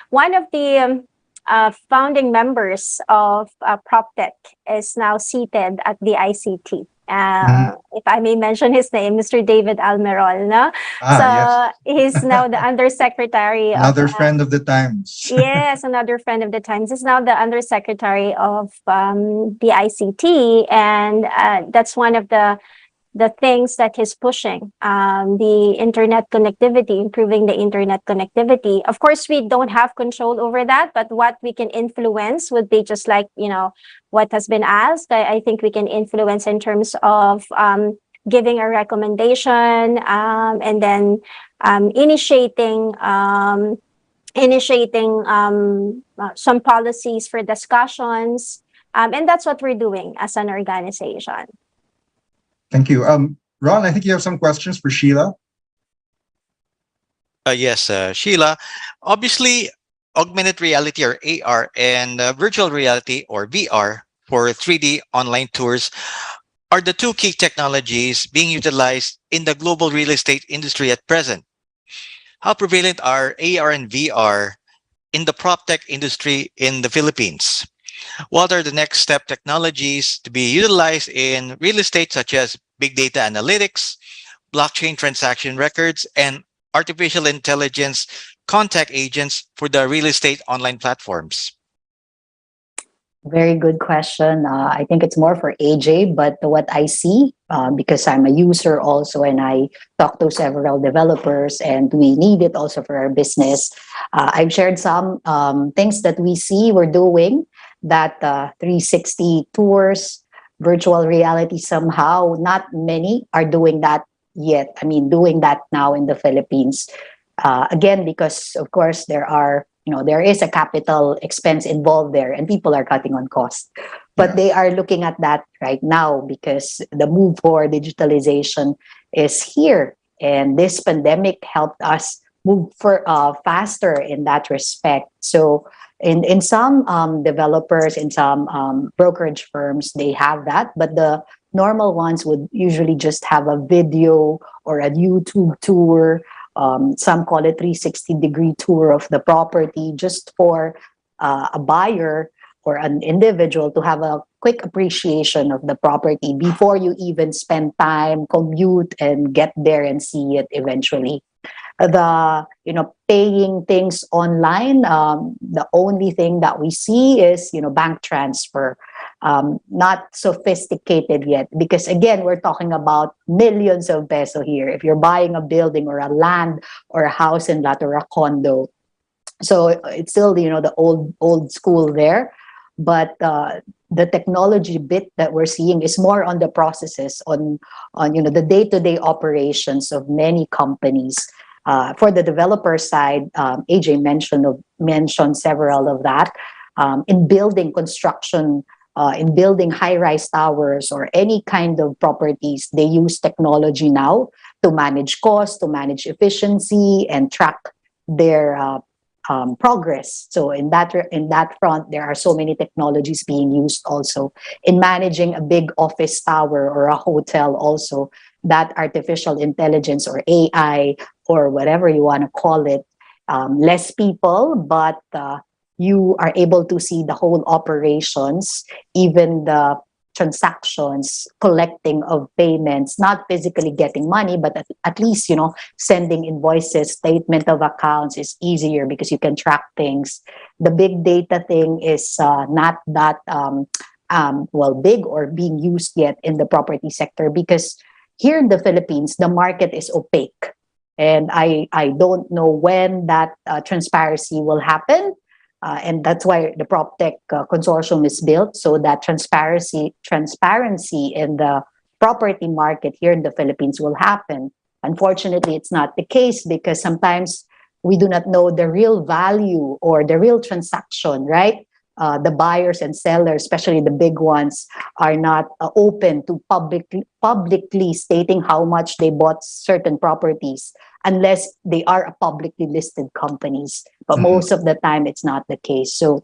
one of the founding members of PropTech is now seated at the ICT. If I may mention his name, Mr. David Almerol. No? Yes. He's now the undersecretary. Another friend of the Times. Yes, another friend of the Times. He's now the undersecretary of the ICT, and that's one of the things that he's pushing, the internet connectivity, improving the internet connectivity. Of course, we don't have control over that, but what we can influence would be just like, what has been asked. I think we can influence in terms of giving a recommendation, and then initiating some policies for discussions. And that's what we're doing as an organization. Thank you. Ron, I think you have some questions for Sheila. Yes, Sheila. Obviously, augmented reality or AR and virtual reality or VR for 3D online tours are the two key technologies being utilized in the global real estate industry at present. How prevalent are AR and VR in the proptech industry in the Philippines? What are the next step technologies to be utilized in real estate, such as big data analytics, blockchain transaction records, and artificial intelligence contact agents for the real estate online platforms? Very good question. I think it's more for AJ, but what I see, because I'm a user also and I talk to several developers and we need it also for our business, I've shared some things that we see we're doing, that 360 tours, virtual reality somehow. Not many are doing that yet. I mean, doing that now in the Philippines. Again, because of course there is a capital expense involved there and people are cutting on cost. But they are looking at that right now because the move for digitalization is here. And this pandemic helped us move faster in that respect. So in some developers, in some brokerage firms, they have that. But the normal ones would usually just have a video or a YouTube tour. Some call it 360-degree tour of the property, just for a buyer or an individual to have a quick appreciation of the property before you even spend time, commute, and get there and see it eventually. Paying things online, the only thing that we see is, bank transfer. Not sophisticated yet, because again, we're talking about millions of peso here. If you're buying a building or a land or a house and lot or a condo. So it's still, the old school there. But the technology bit that we're seeing is more on the processes, on the day-to-day operations of many companies. For the developer side, AJ mentioned several of that. In building construction, in building high-rise towers or any kind of properties, they use technology now to manage cost, to manage efficiency, and track their progress. So in that front, there are so many technologies being used also in managing a big office tower or a hotel. Also, that artificial intelligence or AI or whatever you want to call it less people, but you are able to see the whole operations, even the transactions, collecting of payments, not physically getting money, but at least, sending invoices, statement of accounts is easier because you can track things. The big data thing is not that big or being used yet in the property sector, because here in the Philippines, the market is opaque. And I don't know when that transparency will happen. And that's why the PropTech consortium is built, so that transparency in the property market here in the Philippines will happen. Unfortunately, it's not the case because sometimes we do not know the real value or the real transaction, right? The buyers and sellers, especially the big ones, are not open to publicly stating how much they bought certain properties unless they are a publicly listed companies. But most of the time, it's not the case. So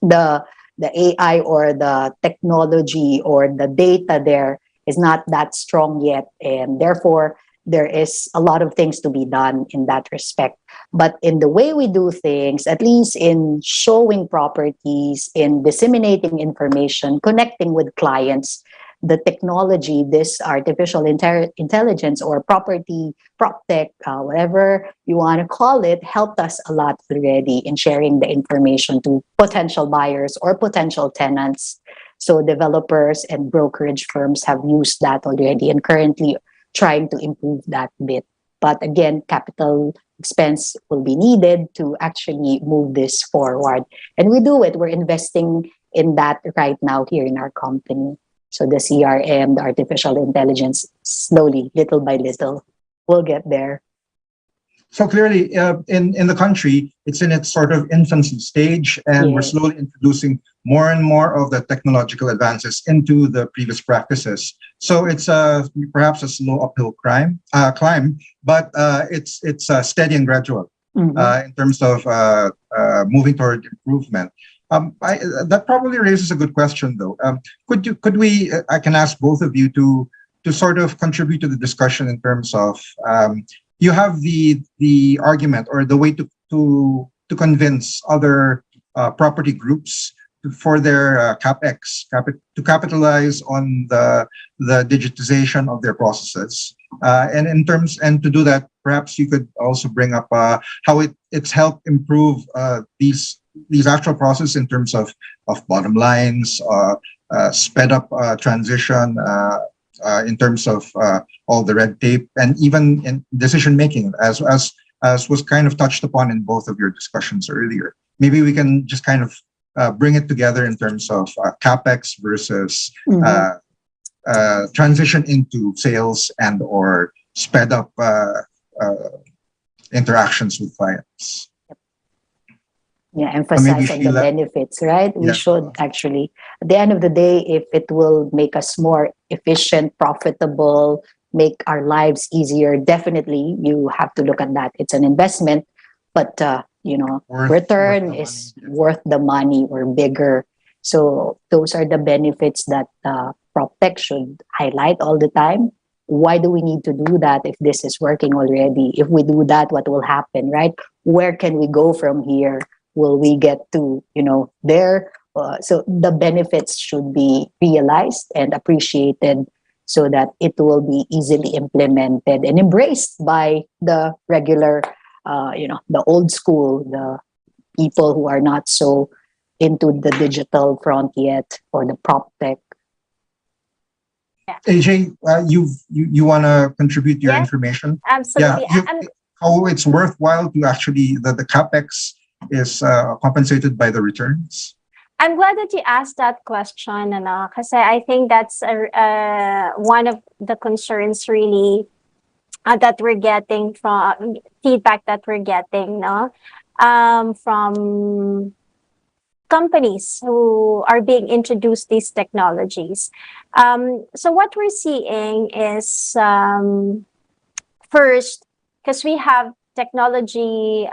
the AI or the technology or the data there is not that strong yet, and therefore there is a lot of things to be done in that respect. But in the way we do things, at least in showing properties, in disseminating information, connecting with clients, the technology, this artificial intelligence or property, proptech, whatever you want to call it, helped us a lot already in sharing the information to potential buyers or potential tenants. So developers and brokerage firms have used that already and currently trying to improve that bit. But again, capital expense will be needed to actually move this forward. And we do it. We're investing in that right now here in our company. So the CRM, the artificial intelligence, slowly, little by little, we'll get there. So clearly, in the country, it's in its sort of infancy stage, and we're slowly introducing more and more of the technological advances into the previous practices. So it's perhaps a slow uphill climb, but it's steady and gradual in terms of moving toward improvement. That probably raises a good question, though. Could we? I can ask both of you to sort of contribute to the discussion in terms of. You have the argument or the way to convince other property groups for their capex to capitalize on the digitization of their processes, and to do that, perhaps you could also bring up how it's helped improve these actual processes in terms of bottom lines, sped up transition. In terms of all the red tape and even in decision making, as was kind of touched upon in both of your discussions earlier. Maybe we can just kind of bring it together in terms of capex versus transition into sales and or sped up interactions with clients. Yeah, emphasize on the benefits, right? We should actually, at the end of the day, if it will make us more efficient, profitable, make our lives easier, definitely you have to look at that. It's an investment, but return is worth the money or bigger. So those are the benefits that PropTech should highlight all the time. Why do we need to do that if this is working already? If we do that, what will happen, right? Where can we go from here? Will we get to, there? So the benefits should be realized and appreciated so that it will be easily implemented and embraced by the regular, the old school, the people who are not so into the digital front yet or the prop tech. Yeah. AJ, you want to contribute your information? Absolutely. Yeah, how it's worthwhile to actually the capex is compensated by the returns? I'm glad that you asked that question, because I think that's one of the concerns really that we're getting from feedback that we're getting from companies who are being introduced these technologies. So what we're seeing is first, because we have technology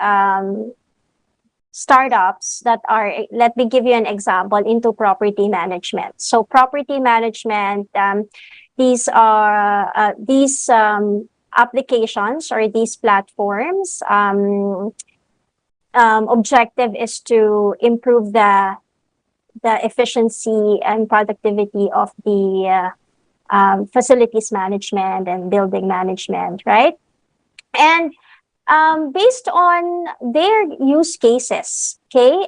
startups that are, let me give you an example, into property management. So property management, these are these applications or these platforms objective is to improve the efficiency and productivity of the facilities management and building management, right? And based on their use cases, okay,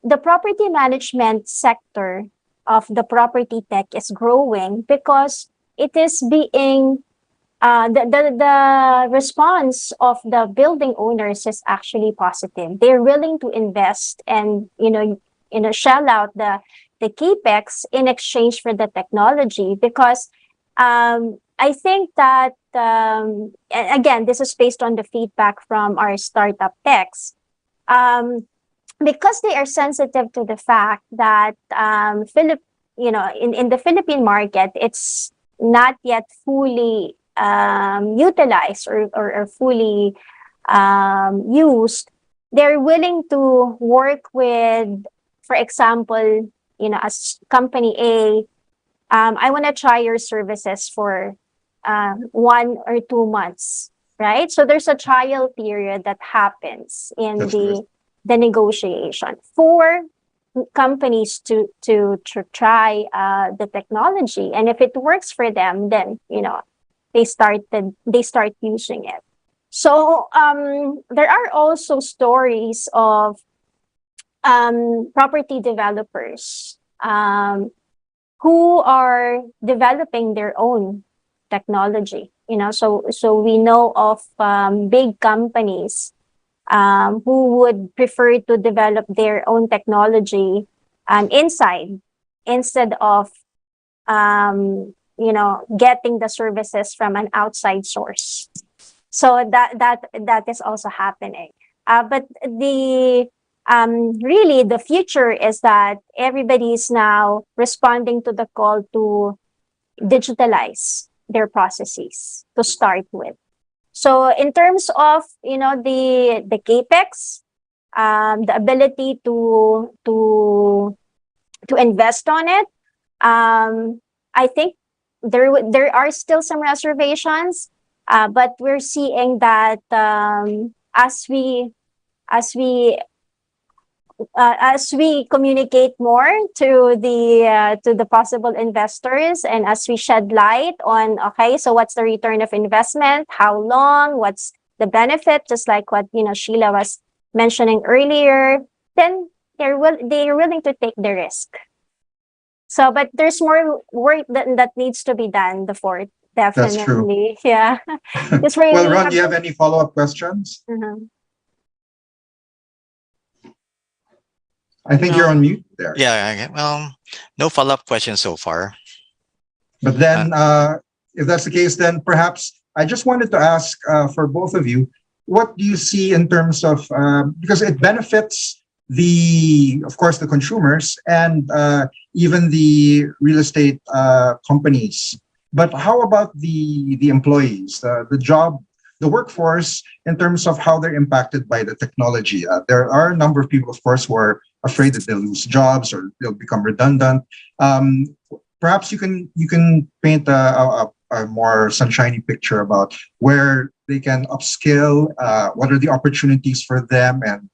the property management sector of the property tech is growing because it is being the response of the building owners is actually positive. They're willing to invest and shell out the capex in exchange for the technology because I think that again, this is based on the feedback from our startup techs. Because they are sensitive to the fact that in the Philippine market, it's not yet fully utilized or fully used. They're willing to work with, for example, as company A, I want to try your services for 1 or 2 months, right? So there's a trial period that happens in That's correct. the negotiation for companies to try the technology, and if it works for them, then they start using it. So there are also stories of property developers who are developing their own technology. So we know of big companies who would prefer to develop their own technology inside instead of getting the services from an outside source. So that is also happening. But the really the future is that everybody is now responding to the call to digitalize their processes to start with. So in terms of the capex, the ability to invest on it, I think there are still some reservations, but we're seeing that as we communicate more to the possible investors, and as we shed light on, okay, so what's the return of investment, how long, what's the benefit, just like what Sheila was mentioning earlier, then they're willing to take the risk. So, but there's more work that needs to be done before, definitely. That's true. Yeah. Well, Ron, do you have any follow-up questions? Mhm. I think you're on mute there. Yeah, well, no follow-up questions so far. But then, if that's the case, then perhaps I just wanted to ask for both of you, what do you see in terms of, because it benefits of course, the consumers and even the real estate companies. But how about the employees, the workforce, in terms of how they're impacted by the technology? There are a number of people, of course, who are afraid that they'll lose jobs or they'll become redundant. Perhaps you can paint a more sunshiny picture about where they can upskill, what are the opportunities for them, and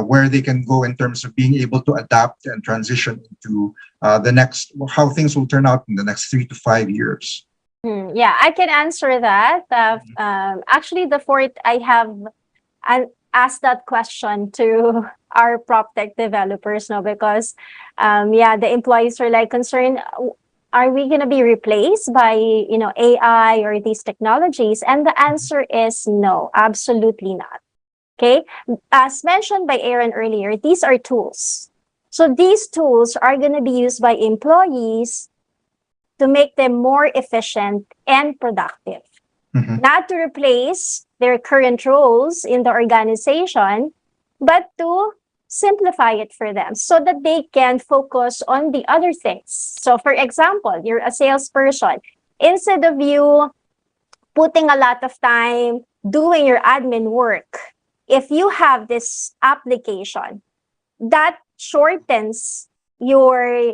where they can go in terms of being able to adapt and transition into how things will turn out in the next 3 to 5 years. Yeah, I can answer that. Actually, I have asked that question to our proptech developers now because, the employees are like concerned. Are we going to be replaced by AI or these technologies? And the answer is no, absolutely not. Okay, as mentioned by Aaron earlier, these are tools. So these tools are going to be used by employees to make them more efficient and productive. Not to replace their current roles in the organization, but to simplify it for them so that they can focus on the other things. So for example, you're a salesperson. Instead of you putting a lot of time doing your admin work, if you have this application, that shortens your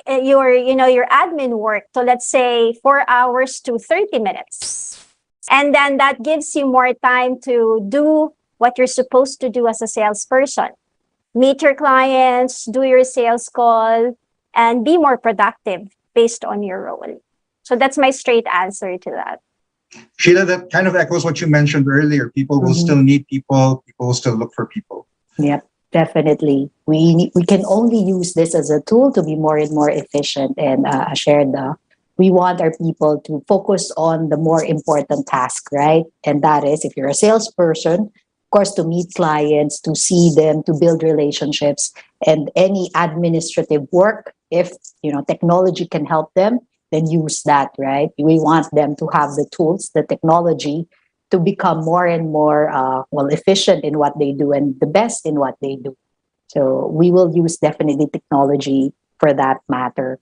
admin work to, let's say, 4 hours to 30 minutes. And then that gives you more time to do what you're supposed to do as a salesperson. Meet your clients, do your sales call, and be more productive based on your role. So that's my straight answer to that. Sheila, that kind of echoes what you mentioned earlier. People will still need people. People will still look for people. Yep, definitely. We can only use this as a tool to be more and more efficient. And we want our people to focus on the more important task, right? And that is, if you're a salesperson, of course, to meet clients, to see them, to build relationships, and any administrative work. If technology can help them, then use that, right? We want them to have the tools, the technology, to become more and more efficient in what they do and the best in what they do. So we will use definitely technology for that matter.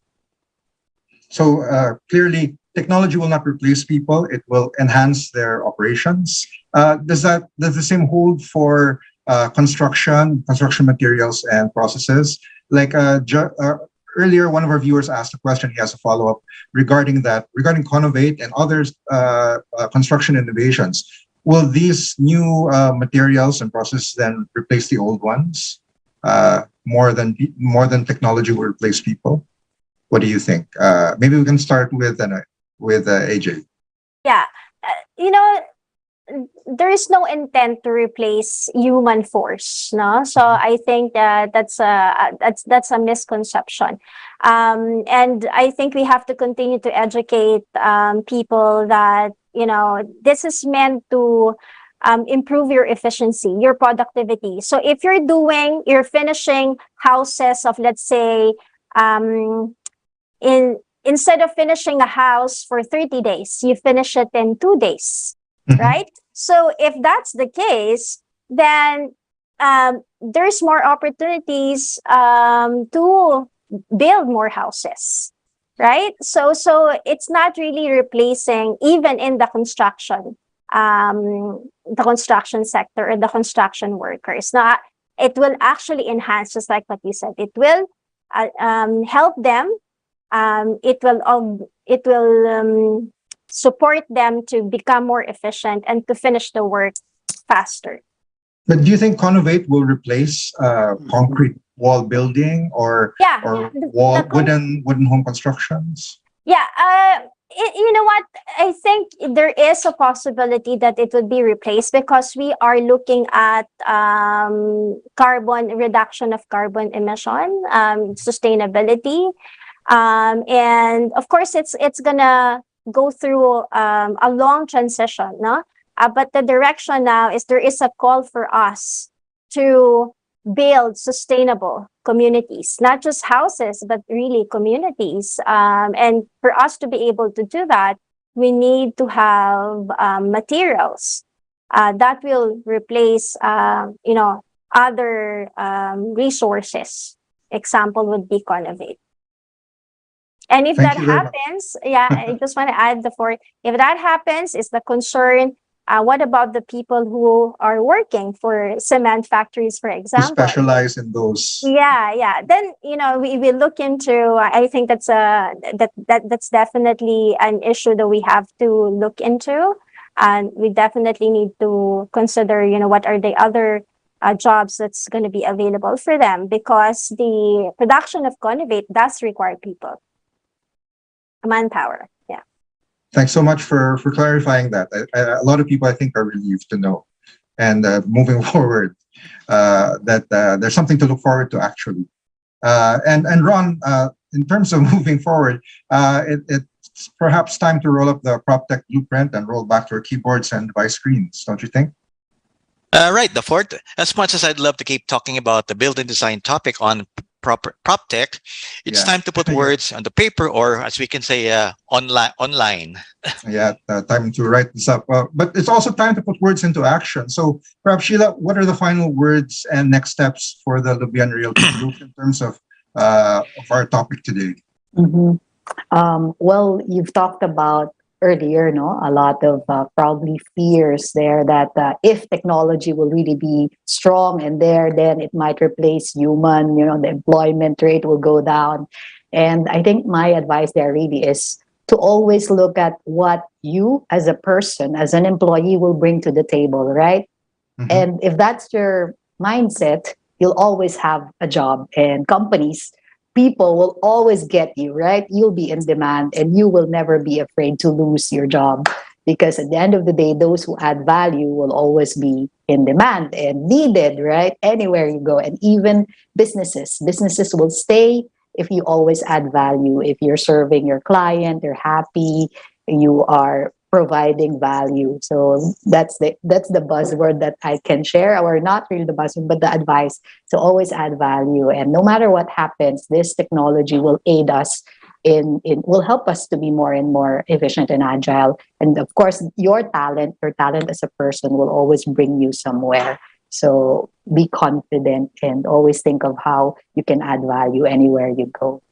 So clearly, technology will not replace people; it will enhance their operations. Does the same hold for construction materials and processes? Like earlier, one of our viewers asked a question. He has a follow-up regarding Conovate and others construction innovations. Will these new materials and processes then replace the old ones more than technology will replace people? What do you think? Maybe we can start with AJ. Yeah, there is no intent to replace human force, no. So I think that that's a misconception, and I think we have to continue to educate people that this is meant to improve your efficiency, your productivity. So if you're finishing houses of, let's say, instead of finishing a house for 30 days, you finish it in 2 days. Right? So if that's the case, then there's more opportunities to build more houses, right? So it's not really replacing, even in the construction sector or the construction workers. Now, it will actually enhance, just like what you said. It will help them. It will support them to become more efficient and to finish the work faster. But do you think Conovate will replace concrete wall building or wooden home constructions? Yeah, you know what? I think there is a possibility that it would be replaced because we are looking at reduction of carbon emission, sustainability, and of course it's gonna go through a long transition, no? But the direction now is there is a call for us to build sustainable communities, not just houses, but really communities. And for us to be able to do that, we need to have materials that will replace, other resources. Example would be Conovate. And if that happens, I just want to add if that happens, is the concern, what about the people who are working for cement factories, for example? Who specialize in those. Yeah. Then, we look into, I think that's definitely an issue that we have to look into. And we definitely need to consider, what are the other jobs that's going to be available for them, because the production of Conovate does require people. Manpower. Yeah. Thanks so much for clarifying that. A lot of people, I think, are relieved to know. And moving forward, that there's something to look forward to, actually. And Ron, in terms of moving forward, it's perhaps time to roll up the proptech blueprint and roll back to our keyboards and device screens, don't you think? Right, the fourth. As much as I'd love to keep talking about the build and design topic on proptech, it's time to put words on the paper, or as we can say, online. Time to write this up. But it's also time to put words into action. So perhaps, Sheila, what are the final words and next steps for the Lubian Realty Group in terms of our topic today? Well, you've talked about earlier, a lot of probably fears there that if technology will really be strong and then it might replace human, the employment rate will go down. And I think my advice there really is to always look at what you as a person, as an employee, will bring to the table, right? Mhm. And if that's your mindset, you'll always have a job, and companies, people will always get you, right? You'll be in demand and you will never be afraid to lose your job, because at the end of the day, those who add value will always be in demand and needed, right? Anywhere you go. And even businesses will stay if you always add value. If you're serving your client, you're happy, you are providing value. So that's the buzzword that I can share, or not really the buzzword, but the advice to always add value. And no matter what happens, this technology will aid us in will help us to be more and more efficient and agile. And of course, your talent as a person will always bring you somewhere. So be confident and always think of how you can add value anywhere you go.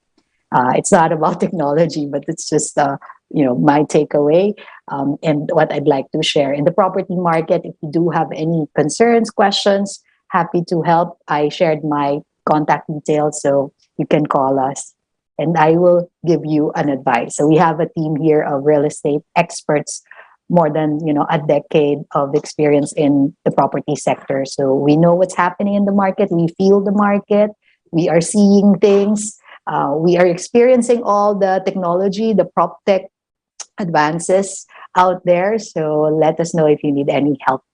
It's not about technology, but it's just my takeaway, and what I'd like to share. In the property market, if you do have any concerns, questions, happy to help. I shared my contact details, so you can call us, and I will give you an advice. So we have a team here of real estate experts, more than a decade of experience in the property sector. So we know what's happening in the market. We feel the market. We are seeing things. We are experiencing all the technology, the proptech advances out there. So let us know if you need any help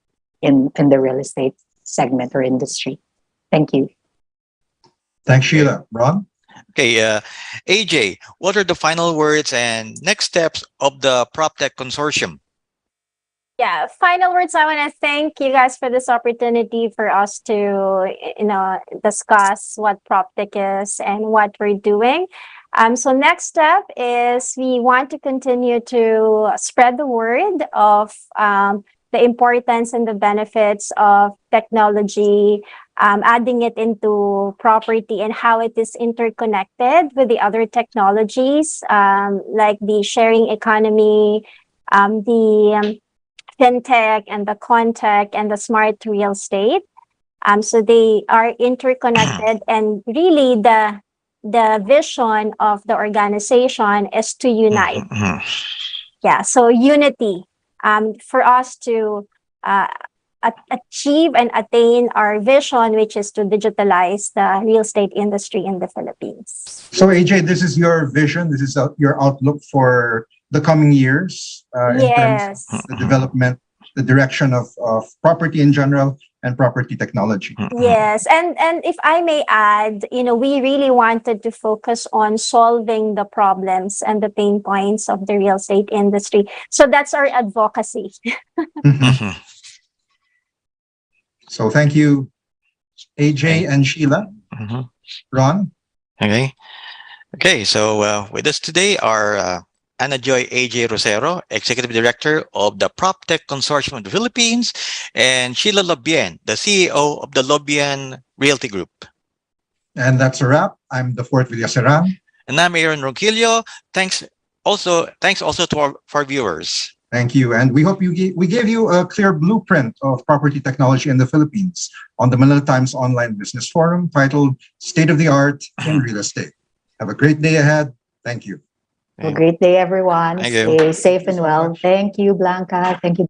in the real estate segment or industry. Thank you. Thanks, Sheila. Ron? Okay, AJ, what are the final words and next steps of the PropTech Consortium? Yeah, final words. I want to thank you guys for this opportunity for us to, discuss what PropTech is and what we're doing. So next step is we want to continue to spread the word of the importance and the benefits of technology, adding it into property and how it is interconnected with the other technologies, like the sharing economy, the fintech and the contech and the smart real estate. So they are interconnected, and really the vision of the organization is to unite. Yeah, so unity, for us to achieve and attain our vision, which is to digitalize the real estate industry in the Philippines. So AJ, this is your vision. This is your outlook for the coming years in terms of the development, the direction of property in general and property technology. Yes, and if I may add, we really wanted to focus on solving the problems and the pain points of the real estate industry. So that's our advocacy. So thank you, AJ and Sheila. Ron? Okay, so with us today are Ana Joy A.J. Rosero, Executive Director of the PropTech Consortium of the Philippines, and Sheila Lobien, the CEO of the Lobien Realty Group. And that's a wrap. I'm the fourth Villaseran. And I'm Aaron Ronquillo. Thanks also to our viewers. Thank you. And we hope we gave you a clear blueprint of property technology in the Philippines on the Manila Times Online Business Forum titled State of the Art in Real Estate. Have a great day ahead. Thank you. Have a great day, everyone. Thank you. Stay safe and well. Thank you, Blanca. Thank you.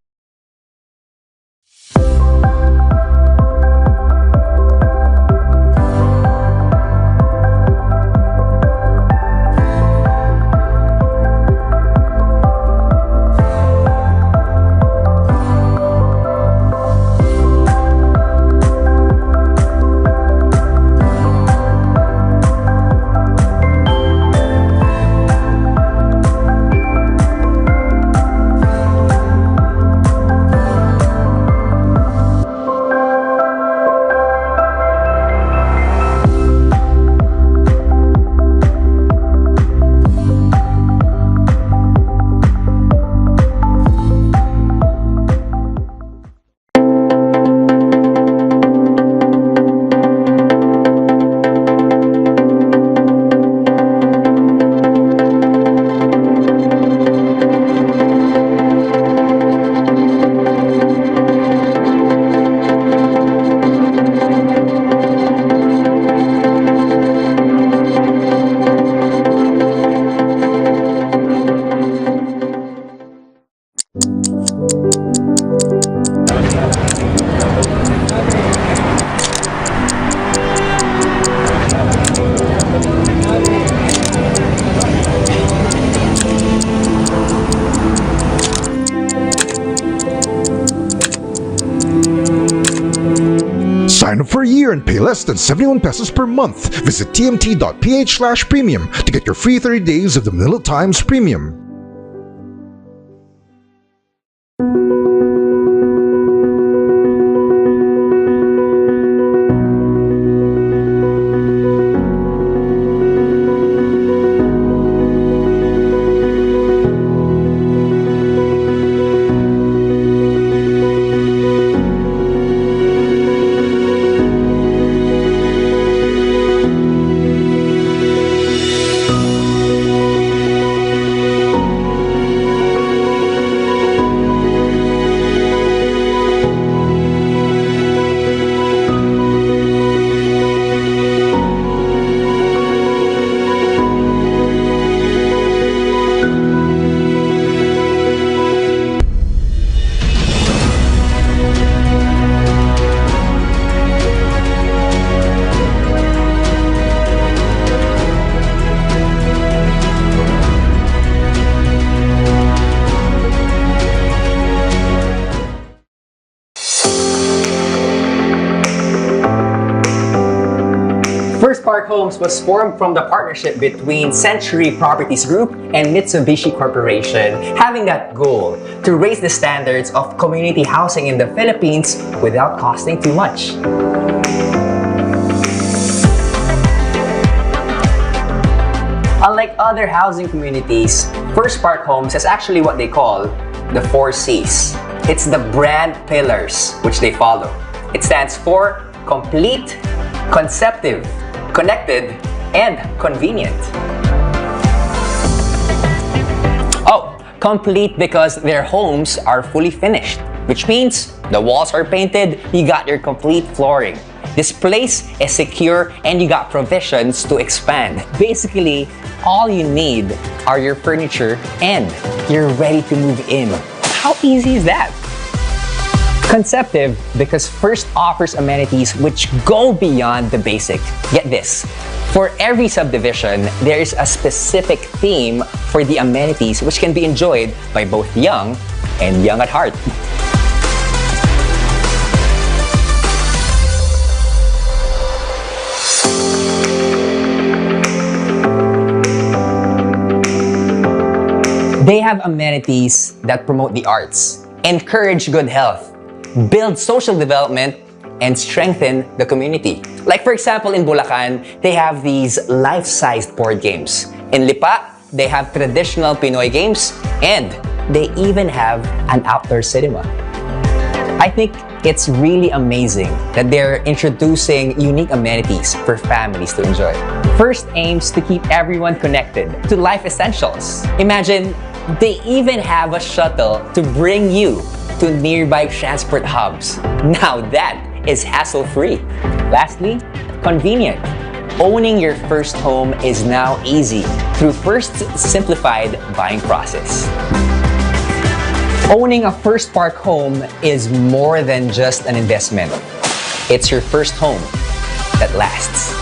Sign up for a year and pay less than 71 pesos per month. Visit tmt.ph/premium to get your free 30 days of the Manila Times Premium. First Park Homes was formed from the partnership between Century Properties Group and Mitsubishi Corporation, having that goal to raise the standards of community housing in the Philippines without costing too much. Unlike other housing communities, First Park Homes is actually what they call the 4 C's. It's the brand pillars which they follow. It stands for complete, conceptive, connected, and convenient. Oh, complete because their homes are fully finished, which means the walls are painted, you got your complete flooring. This place is secure and you got provisions to expand. Basically, all you need are your furniture and you're ready to move in. How easy is that? Conceptive because First offers amenities which go beyond the basic. Get this, for every subdivision, there is a specific theme for the amenities which can be enjoyed by both young and young at heart. They have amenities that promote the arts, encourage good health, build social development, and strengthen the community. Like for example, in Bulacan, they have these life-sized board games. In Lipa, they have traditional Pinoy games, and they even have an outdoor cinema. I think it's really amazing that they're introducing unique amenities for families to enjoy. First aims to keep everyone connected to life essentials. Imagine, they even have a shuttle to bring you to nearby transport hubs. Now that is hassle-free. Lastly, convenient. Owning your first home is now easy through First's simplified buying process. Owning a First Park home is more than just an investment. It's your first home that lasts.